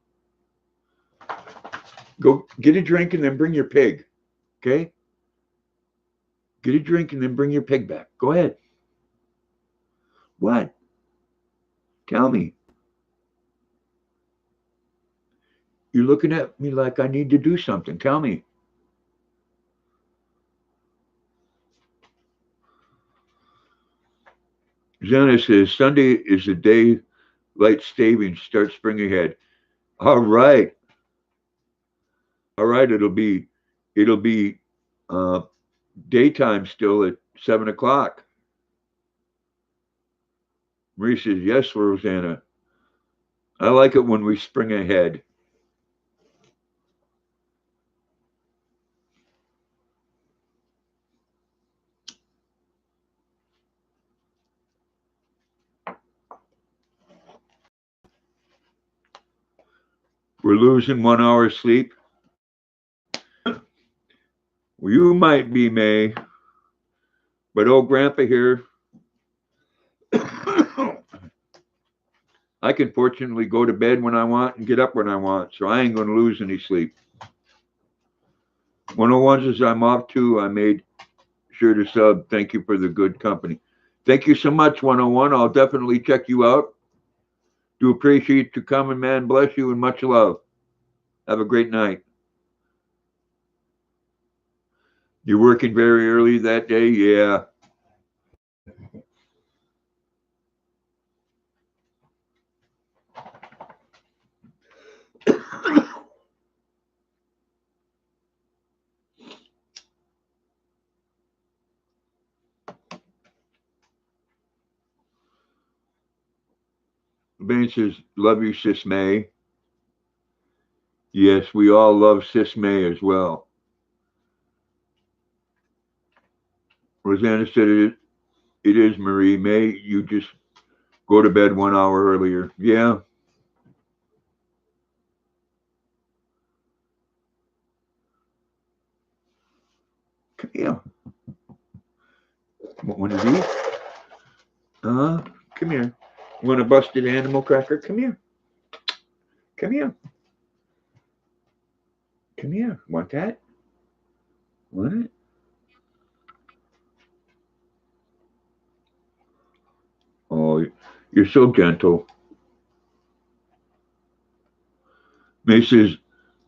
Go get a drink and then bring your pig. Okay? Get a drink and then bring your pig back. Go ahead. What? Tell me. You're looking at me like I need to do something. Tell me. Zana says Sunday is the day light savings starts spring ahead. All right. All right. It'll be uh, daytime still at 7 o'clock. Marie says, yes, Rosanna. I like it when we spring ahead. We're losing 1 hour sleep. Well, you might be, May, but old Grandpa here, I can fortunately go to bed when I want and get up when I want, so I ain't going to lose any sleep. 101 says I'm off too. I made sure to sub. Thank you for the good company. Thank you so much, 101. I'll definitely check you out. Do appreciate you coming, man. Bless you and much love. Have a great night. You're working very early that day? Yeah. Ben says, love you, Sis May. Yes, we all love Sis May as well. Rosanna said it is Marie. May, you just go to bed 1 hour earlier. Yeah. Come here. Want one of these? Come here. Want a busted animal cracker? Come here. Come here. Come here. Want that? Want it? Oh, you're so gentle. May says,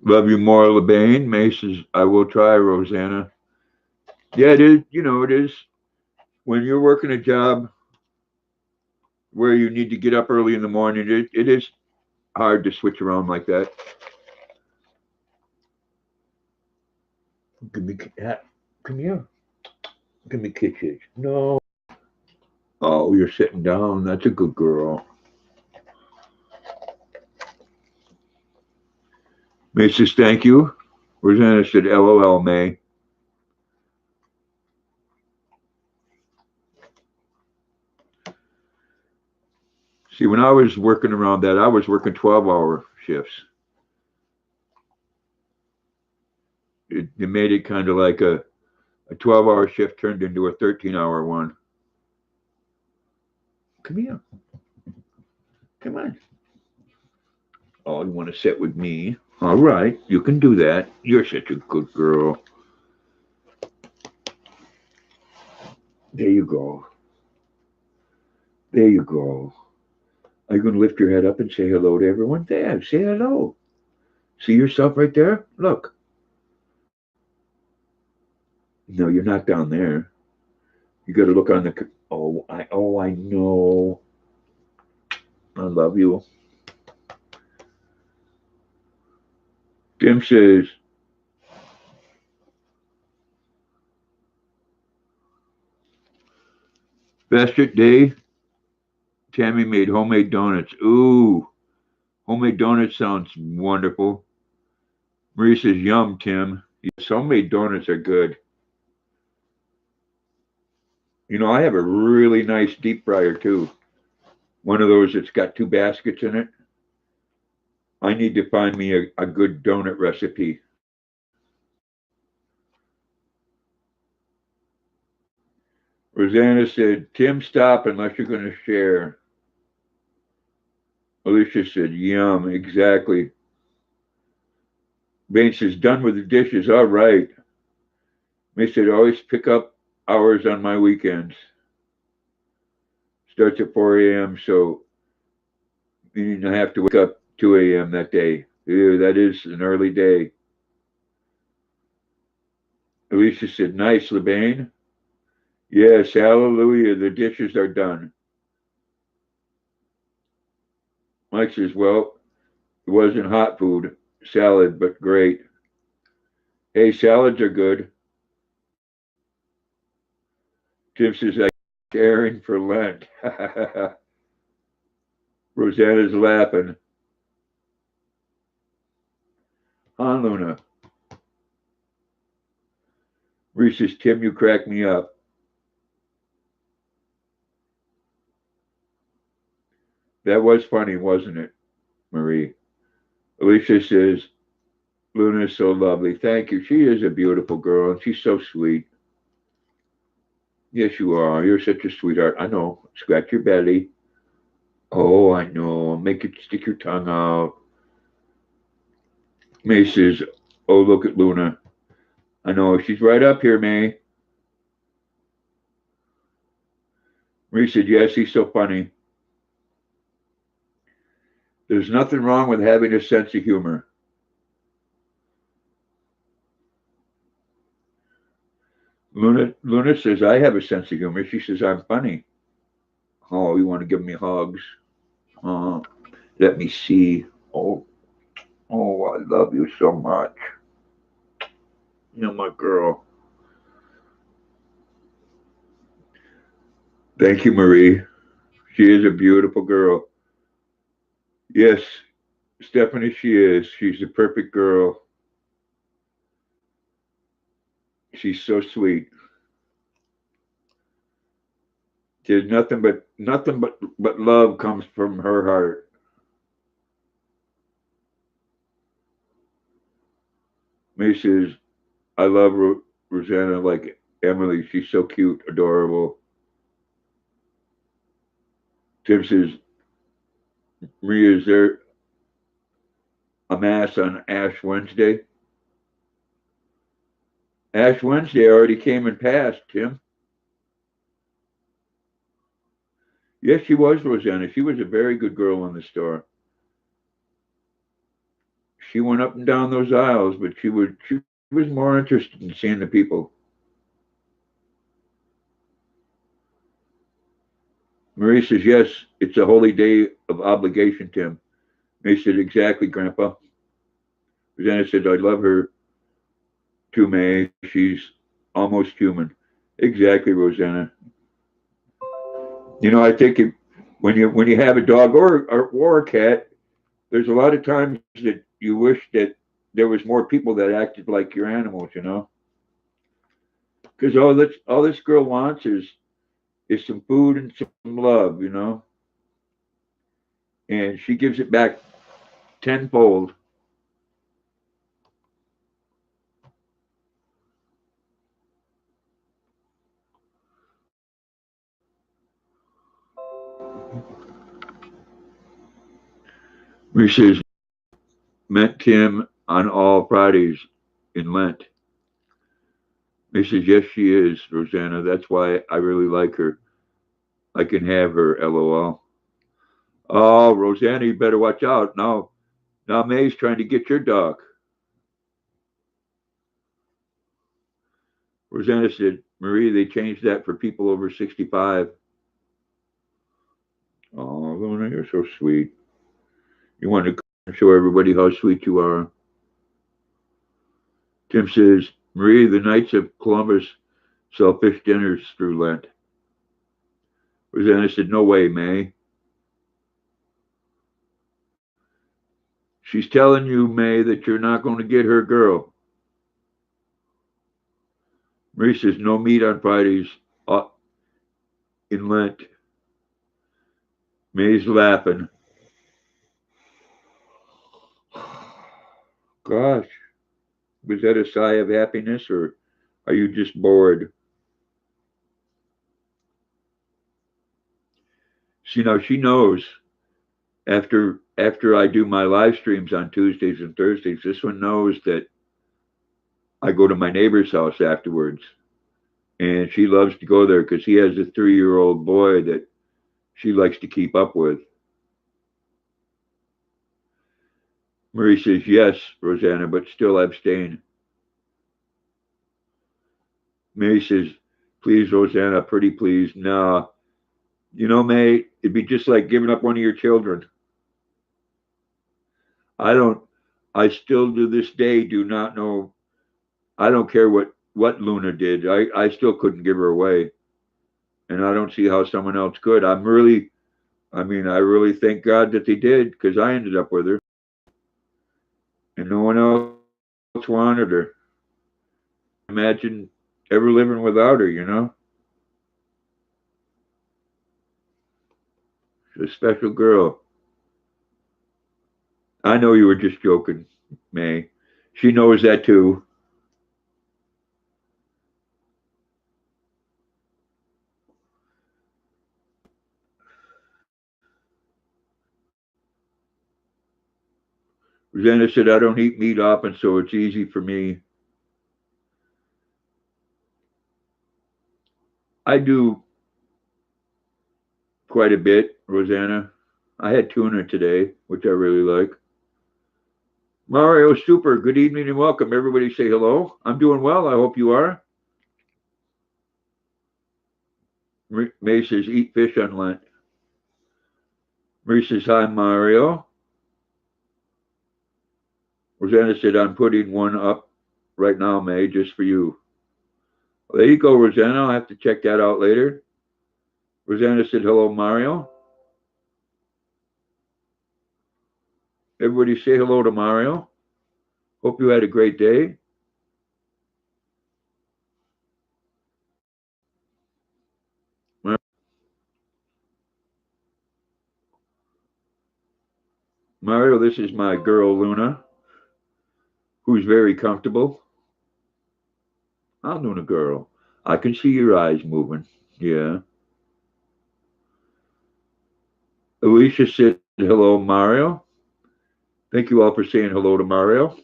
love you more, LeBain. May says, I will try, Rosanna. Yeah, it is. You know, it is. When you're working a job where you need to get up early in the morning, it is hard to switch around like that. Give me cat. Come here. Give me kisses. No. Oh, you're sitting down. That's a good girl. May says, thank you. Rosanna said, LOL, May. See, when I was working around that, I was working 12-hour shifts. It made it kind of like a 12-hour shift turned into a 13-hour one. Come here. Come on. Oh, you want to sit with me? All right, you can do that. You're such a good girl. There you go. There you go. Are you going to lift your head up and say hello to everyone? There, say hello. See yourself right there? Look. No, you're not down there. You got to look on the. I know. I love you. Tim says, Bastard Day, Tammy made homemade donuts. Ooh, homemade donuts sounds wonderful. Marie says, yum, Tim. Yes, homemade donuts are good. You know, I have a really nice deep fryer too. One of those that's got 2 baskets in it. I need to find me a good donut recipe. Rosanna said, Tim, stop unless you're going to share. Alicia said, yum, exactly. Bain says, done with the dishes. All right. May said, always pick up hours on my weekends. Starts at 4 a.m., so meaning I have to wake up 2 a.m. that day. Ew, that is an early day. Alicia said, nice, LeBain. Yes, hallelujah, the dishes are done. Mike says, well, it wasn't hot food, salad, but great. Hey, salads are good. Tim says, I'm sharing for Lent. Rosanna's laughing. Huh, Luna? Reese says, Tim, you crack me up. That was funny, wasn't it, Marie? Alicia says, Luna is so lovely. Thank you. She is a beautiful girl, and she's so sweet. Yes, you are. You're such a sweetheart. I know. Scratch your belly. Oh, I know. Make it stick your tongue out. May says, oh, look at Luna. I know. She's right up here, May. Marie said, yes, he's so funny. There's nothing wrong with having a sense of humor. Luna says, I have a sense of humor. She says, I'm funny. Oh, you want to give me hugs? Uh, let me see. Oh, oh, I love you so much. You're my girl. Thank you, Marie. She is a beautiful girl. Yes, Stephanie, she is. She's the perfect girl. She's so sweet. There's nothing but love comes from her heart. Marie says, I love Rosanna like Emily. She's so cute, adorable. Tim says, Maria, is there a mass on Ash Wednesday? Ash Wednesday already came and passed, Tim. Yes, she was Rosanna. She was a very good girl in the store. She went up and down those aisles, but she was more interested in seeing the people. Marie says, yes, it's a holy day of obligation, Tim. Marie said, exactly, Grandpa. Rosanna said, I love her too, May. She's almost human. Exactly, Rosanna. I think when you have a dog or a cat, there's a lot of times that you wish that there was more people that acted like your animals, because all this girl wants is some food and some love, and she gives it back tenfold. She says, met Tim on all Fridays in Lent. He says, yes, she is, Rosanna. That's why I really like her. I can have her, LOL. Oh, Rosanna, you better watch out. Now May's trying to get your dog. Rosanna said, Marie, they changed that for people over 65. Oh, Luna, you're so sweet. You want to show everybody how sweet you are. Tim says, Marie, the Knights of Columbus sell fish dinners through Lent. Rosanna said, no way, May. She's telling you, May, that you're not going to get her girl. Marie says, no meat on Fridays in Lent. May's laughing. Gosh, was that a sigh of happiness or are you just bored? She knows after I do my live streams on Tuesdays and Thursdays, this one knows that I go to my neighbor's house afterwards. And she loves to go there because he has a 3-year-old boy that she likes to keep up with. Marie says, yes, Rosanna, but still abstain. Mary says, please, Rosanna, pretty please. Nah. May, it'd be just like giving up one of your children. I don't, I still to this day do not know. I don't care what Luna did. I still couldn't give her away. And I don't see how someone else could. I really thank God that they did because I ended up with her and no one else wanted her. Imagine ever living without her. She's a special girl. I know you were just joking, May. She knows that too. Rosanna said, I don't eat meat often, so it's easy for me. I do quite a bit, Rosanna. I had tuna today, which I really like. Mario Super, good evening and welcome. Everybody say hello. I'm doing well. I hope you are. May says, eat fish on Lent. Marie says, hi, Mario. Rosanna said, I'm putting one up right now, May, just for you. Well, there you go, Rosanna. I'll have to check that out later. Rosanna said, hello, Mario. Everybody say hello to Mario. Hope you had a great day. Mario, this is my girl, Luna, who's very comfortable. I'm Luna girl. I can see your eyes moving. Yeah. Alicia said, hello, Mario. Thank you all for saying hello to Mario.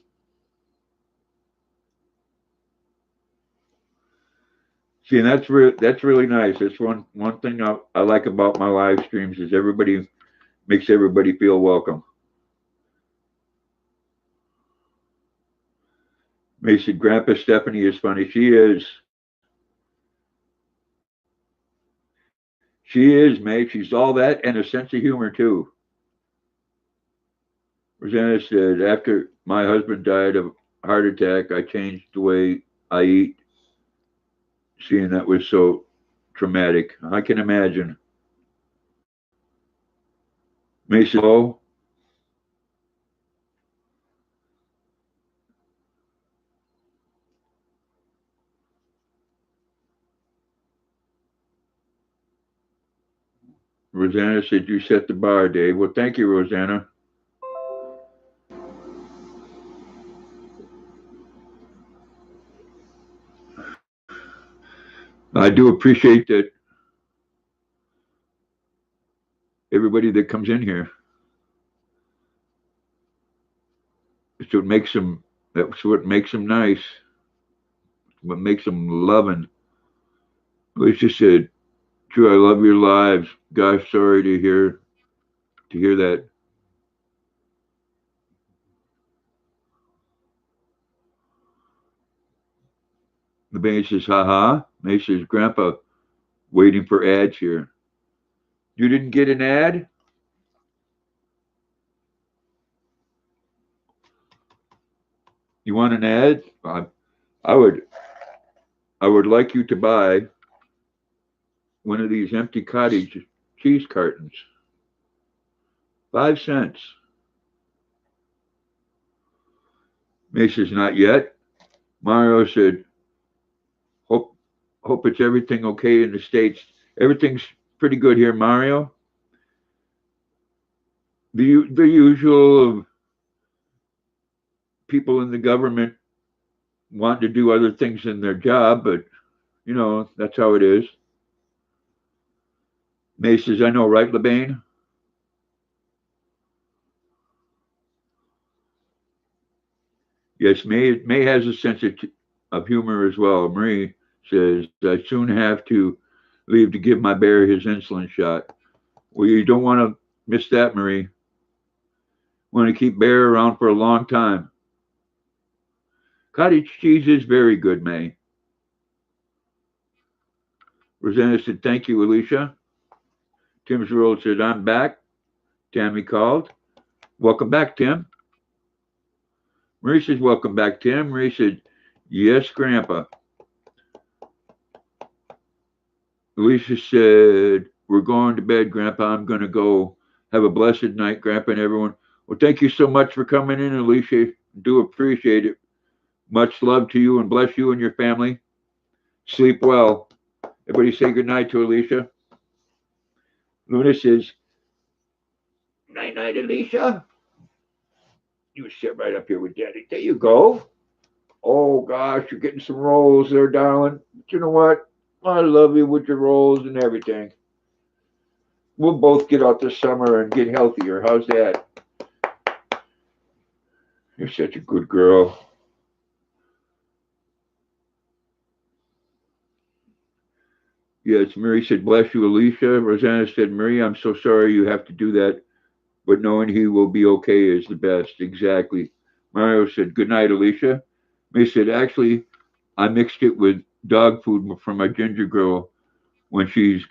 See, and that's really nice. That's one thing I like about my live streams is everybody makes everybody feel welcome. Mason, Grandpa Stephanie is funny. She is. She is, May. She's all that and a sense of humor too. Rosanna said, after my husband died of a heart attack, I changed the way I eat, seeing that was so traumatic. I can imagine. Mason, oh, Rosanna said, you set the bar, Dave. Well, thank you, Rosanna. I do appreciate that everybody that comes in here. It's what makes them, that's what makes them nice. What makes them loving. Alicia said, true, I love your lives. Gosh, sorry to hear that. The baby says, haha. May says, Grandpa, waiting for ads here. You didn't get an ad? You want an ad? I would like you to buy one of these empty cottage cheese cartons. 5 cents. May says, not yet. Mario said, hope it's everything okay in the States. Everything's pretty good here, Mario. The usual of people in the government want to do other things in their job, but you know, that's how it is. May says, I know, right, LeBain? Yes, May has a sense of humor as well. Marie says, I soon have to leave to give my bear his insulin shot. Well, you don't want to miss that, Marie. Want to keep Bear around for a long time. Cottage cheese is very good, May. Rosanna said, thank you, Alicia. Tim's World said, I'm back. Tammy called. Welcome back, Tim. Marie says, welcome back, Tim. Marie said, yes, Grandpa. Alicia said, we're going to bed, Grandpa. I'm going to go. Have a blessed night, Grandpa and everyone. Well, thank you so much for coming in, Alicia. Do appreciate it. Much love to you and bless you and your family. Sleep well. Everybody say good night to Alicia. Luna says, night, night, Alicia. You sit right up here with Daddy. There you go. Oh, gosh, you're getting some rolls there, darling. But you know what? I love you with your rolls and everything. We'll both get out this summer and get healthier. How's that? You're such a good girl. Yes, Mary said, bless you, Alicia. Rosanna said, Marie, I'm so sorry you have to do that, but knowing he will be okay is the best. Exactly. Mario said, good night, Alicia. May said, actually, I mixed it with dog food for my ginger girl when she's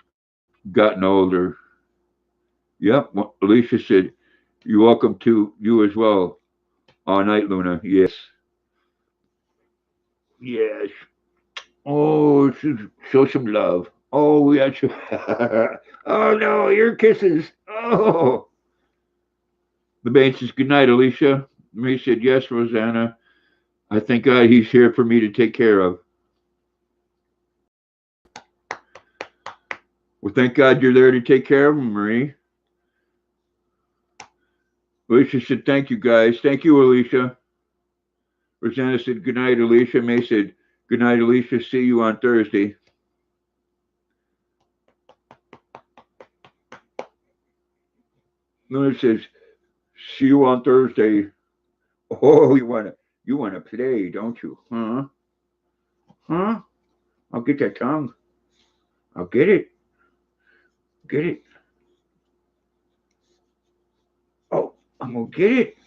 gotten older. Yep. Alicia said, you're welcome to you as well. All night, Luna. Yes. Yes. Oh, show some love. Oh, we got you. Oh, no, your kisses. Oh. The maid says, good night, Alicia. Marie said, yes, Rosanna. I thank God he's here for me to take care of. Well, thank God you're there to take care of him, Marie. Alicia said, thank you, guys. Thank you, Alicia. Rosanna said, good night, Alicia. May said, good night, Alicia. See you on Thursday. Luna says, see you on Thursday. Oh, you wanna play, don't you? Huh? Huh? I'll get that tongue. I'll get it. Get it. Oh, I'm gonna get it.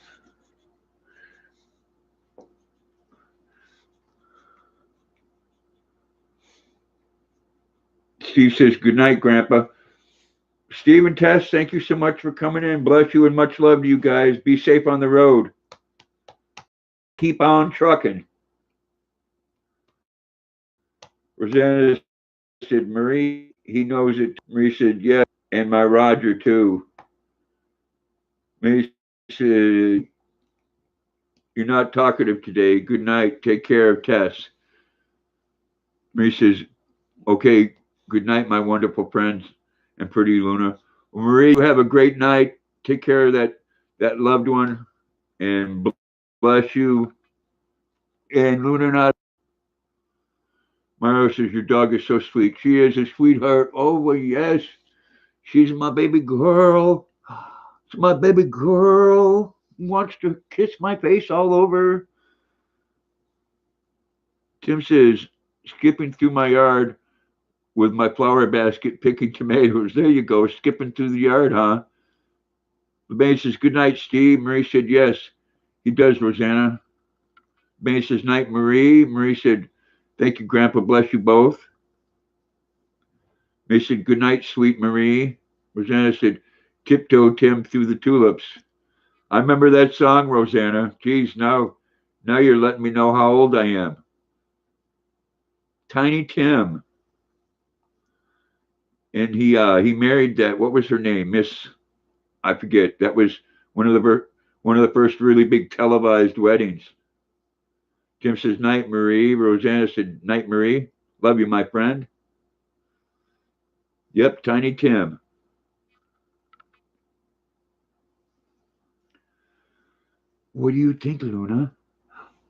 Steve says, good night, Grandpa. Steve and Tess, thank you so much for coming in. Bless you and much love to you guys. Be safe on the road. Keep on trucking. Rosanna said, Marie, he knows it. Marie said, yeah, and my Roger too. Marie said, you're not talkative today. Good night. Take care of Tess. Marie says, okay, good night, my wonderful friends and pretty Luna. Well, Marie, you have a great night. Take care of that loved one and bless you. And Luna not. Mario says, your dog is so sweet. She is a sweetheart. Oh, well, yes. She's my baby girl. It's my baby girl. Wants to kiss my face all over. Tim says, skipping through my yard with my flower basket picking tomatoes. There you go, skipping through the yard, huh? LeBain says, good night, Steve. Marie said, yes, he does, Rosanna. LeBain says, night, Marie. Marie said, thank you, Grandpa. Bless you both. Marie said, good night, sweet Marie. Rosanna said, tiptoe Tim through the tulips. I remember that song, Rosanna. Geez, now you're letting me know how old I am. Tiny Tim. And he married that, what was her name? Miss, I forget. That was one of the first really big televised weddings. Tim says, night, Marie. Rosanna said, night, Marie. Love you, my friend. Yep, Tiny Tim. What do you think, Luna?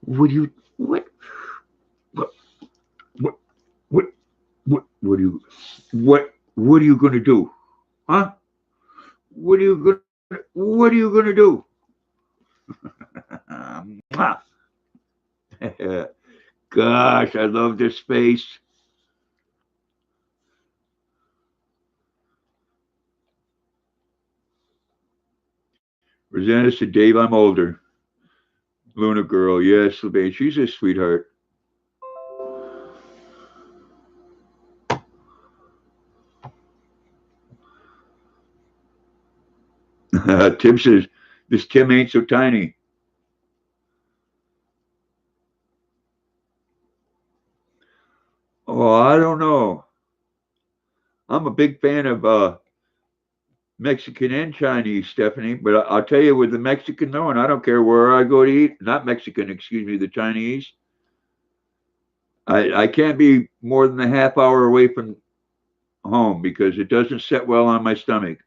What do you what what what what do you what are you gonna do? Huh? What are you gonna do? Gosh, I love this space. Rosanna said, Dave, I'm older. Luna girl, yes, LeBain. She's a sweetheart. Tim says, this Tim ain't so tiny. Oh, I don't know. I'm a big fan of Mexican and Chinese, Stephanie. But I'll tell you, with the Mexican, though, and I don't care where I go to eat, not Mexican, excuse me, the Chinese, I can't be more than a half hour away from home because it doesn't set well on my stomach.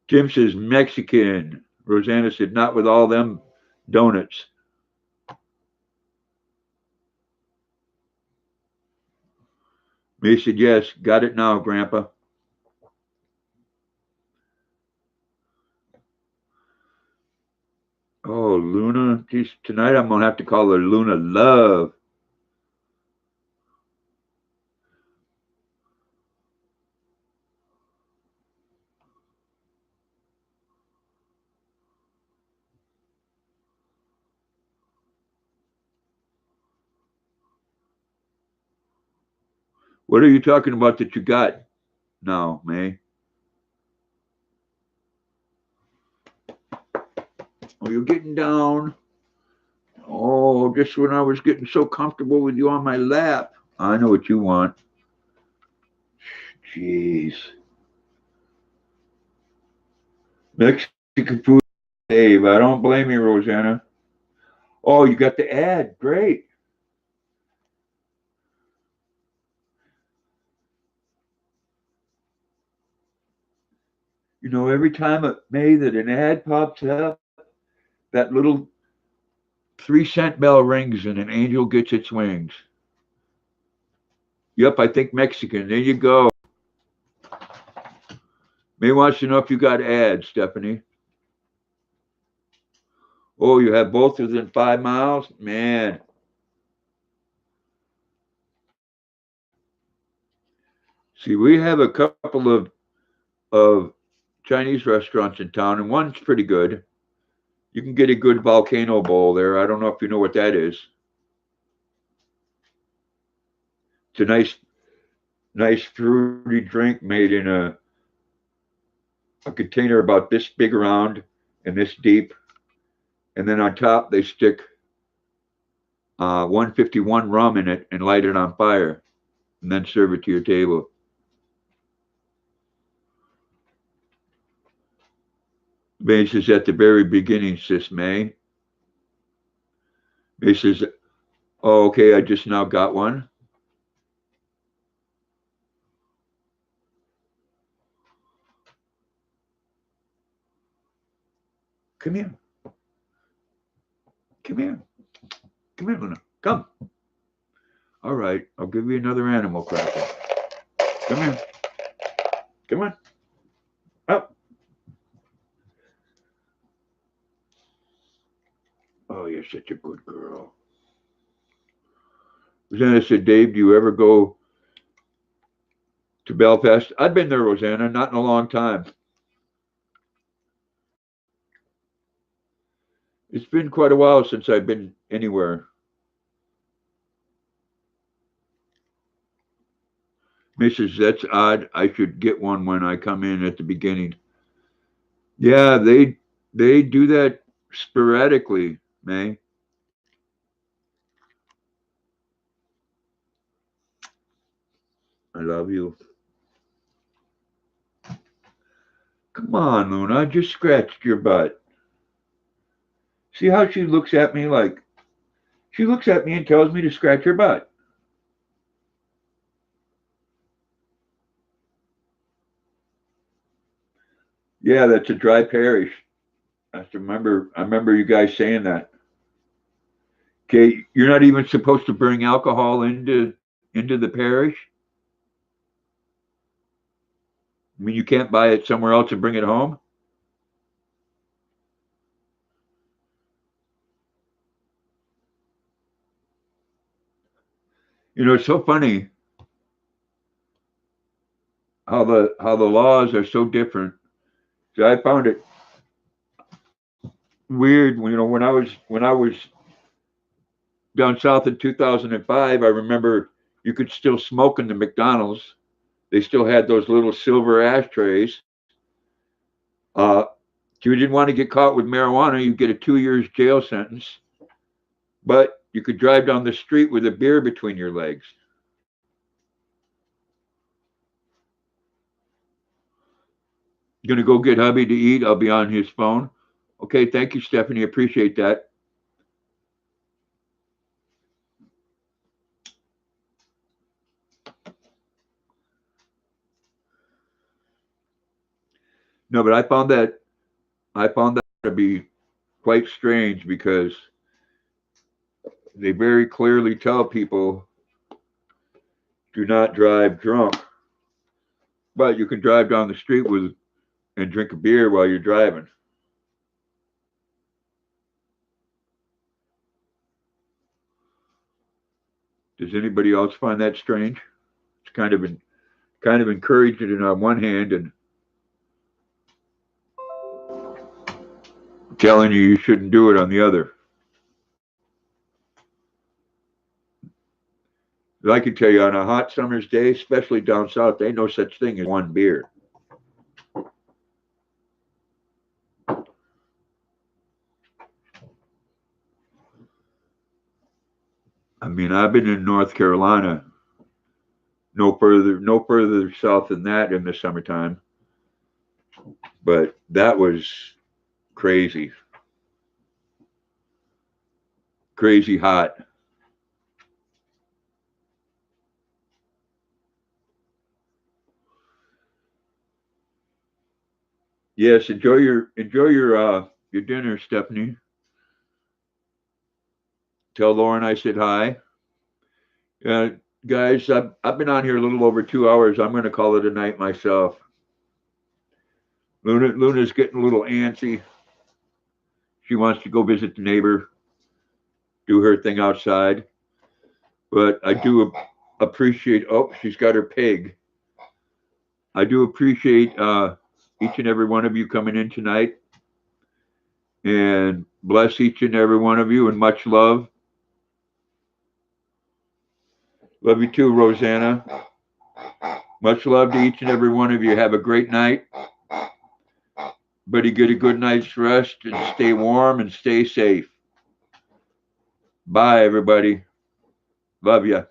Jim says Mexican. Rosanna said, not with all them donuts. Me said, yes, got it now, Grandpa. tonight I'm gonna have to call her Luna Love. What are you talking about that you got now, May? Oh, you're getting down. Oh, just when I was getting so comfortable with you on my lap. I know what you want. Jeez. Mexican food, Dave. I don't blame you, Rosanna. Oh, you got the ad. Great. You know, every time at May that an ad pops up, that little 3-cent bell rings and an angel gets its wings. Yep, I think Mexican. There you go. May wants to know if you got ads, Stephanie. Oh, you have both within 5 miles? Man. See, we have a couple of Chinese restaurants in town, and one's pretty good. You can get a good volcano bowl there. I don't know if you know what that is. It's a nice fruity drink made in a container about this big around and this deep. And then on top, they stick 151 rum in it and light it on fire and then serve it to your table. May says at the very beginning, sis May. May says, oh, okay, I just now got one. Come here. Come here. Come here, Luna. Come. All right, I'll give you another animal cracker. Come here. Come on. Up. Oh, you're such a good girl. Rosanna said, Dave, do you ever go to Belfast? I've been there, Rosanna, not in a long time. It's been quite a while since I've been anywhere. Mrs. That's odd. I should get one when I come in at the beginning. Yeah, they do that sporadically, May. I love you. Come on, Luna. I just scratched your butt. See how she looks at me like she looks at me and tells me to scratch her butt. Yeah, that's a dry parish. I remember you guys saying that. Okay, you're not even supposed to bring alcohol into the parish. I mean, you can't buy it somewhere else and bring it home. You know, it's so funny how the laws are so different. So I found it weird when when I was down south in 2005. I remember you could still smoke in the McDonald's. They still had those little silver ashtrays. Uh, if you didn't want to get caught with marijuana, you get a 2 years jail sentence. But you could drive down the street with a beer between your legs. Gonna go get hubby to eat. I'll be on his phone. Okay, thank you, Stephanie. Appreciate that. No, but I found that to be quite strange because they very clearly tell people do not drive drunk, but you can drive down the street with and drink a beer while you're driving. Does anybody else find that strange? It's kind of encouraging on one hand and telling you shouldn't do it on the other. I can tell you on a hot summer's day, especially down south, there ain't no such thing as one beer. I mean, I've been in North Carolina, no further south than that in the summertime, but that was crazy, crazy hot. Yes, enjoy your dinner, Stephanie. Tell Lauren I said hi. Uh, Guys, I've been on here a little over 2 hours. I'm going to call it a night myself. Luna's getting a little antsy. She wants to go visit the neighbor, do her thing outside. But I do appreciate. Oh, she's got her pig. I do appreciate each and every one of you coming in tonight, and bless each and every one of you, and much love. Love you too, Rosanna. Much love to each and every one of you. Have a great night. Everybody get a good night's rest and stay warm and stay safe. Bye, everybody. Love ya.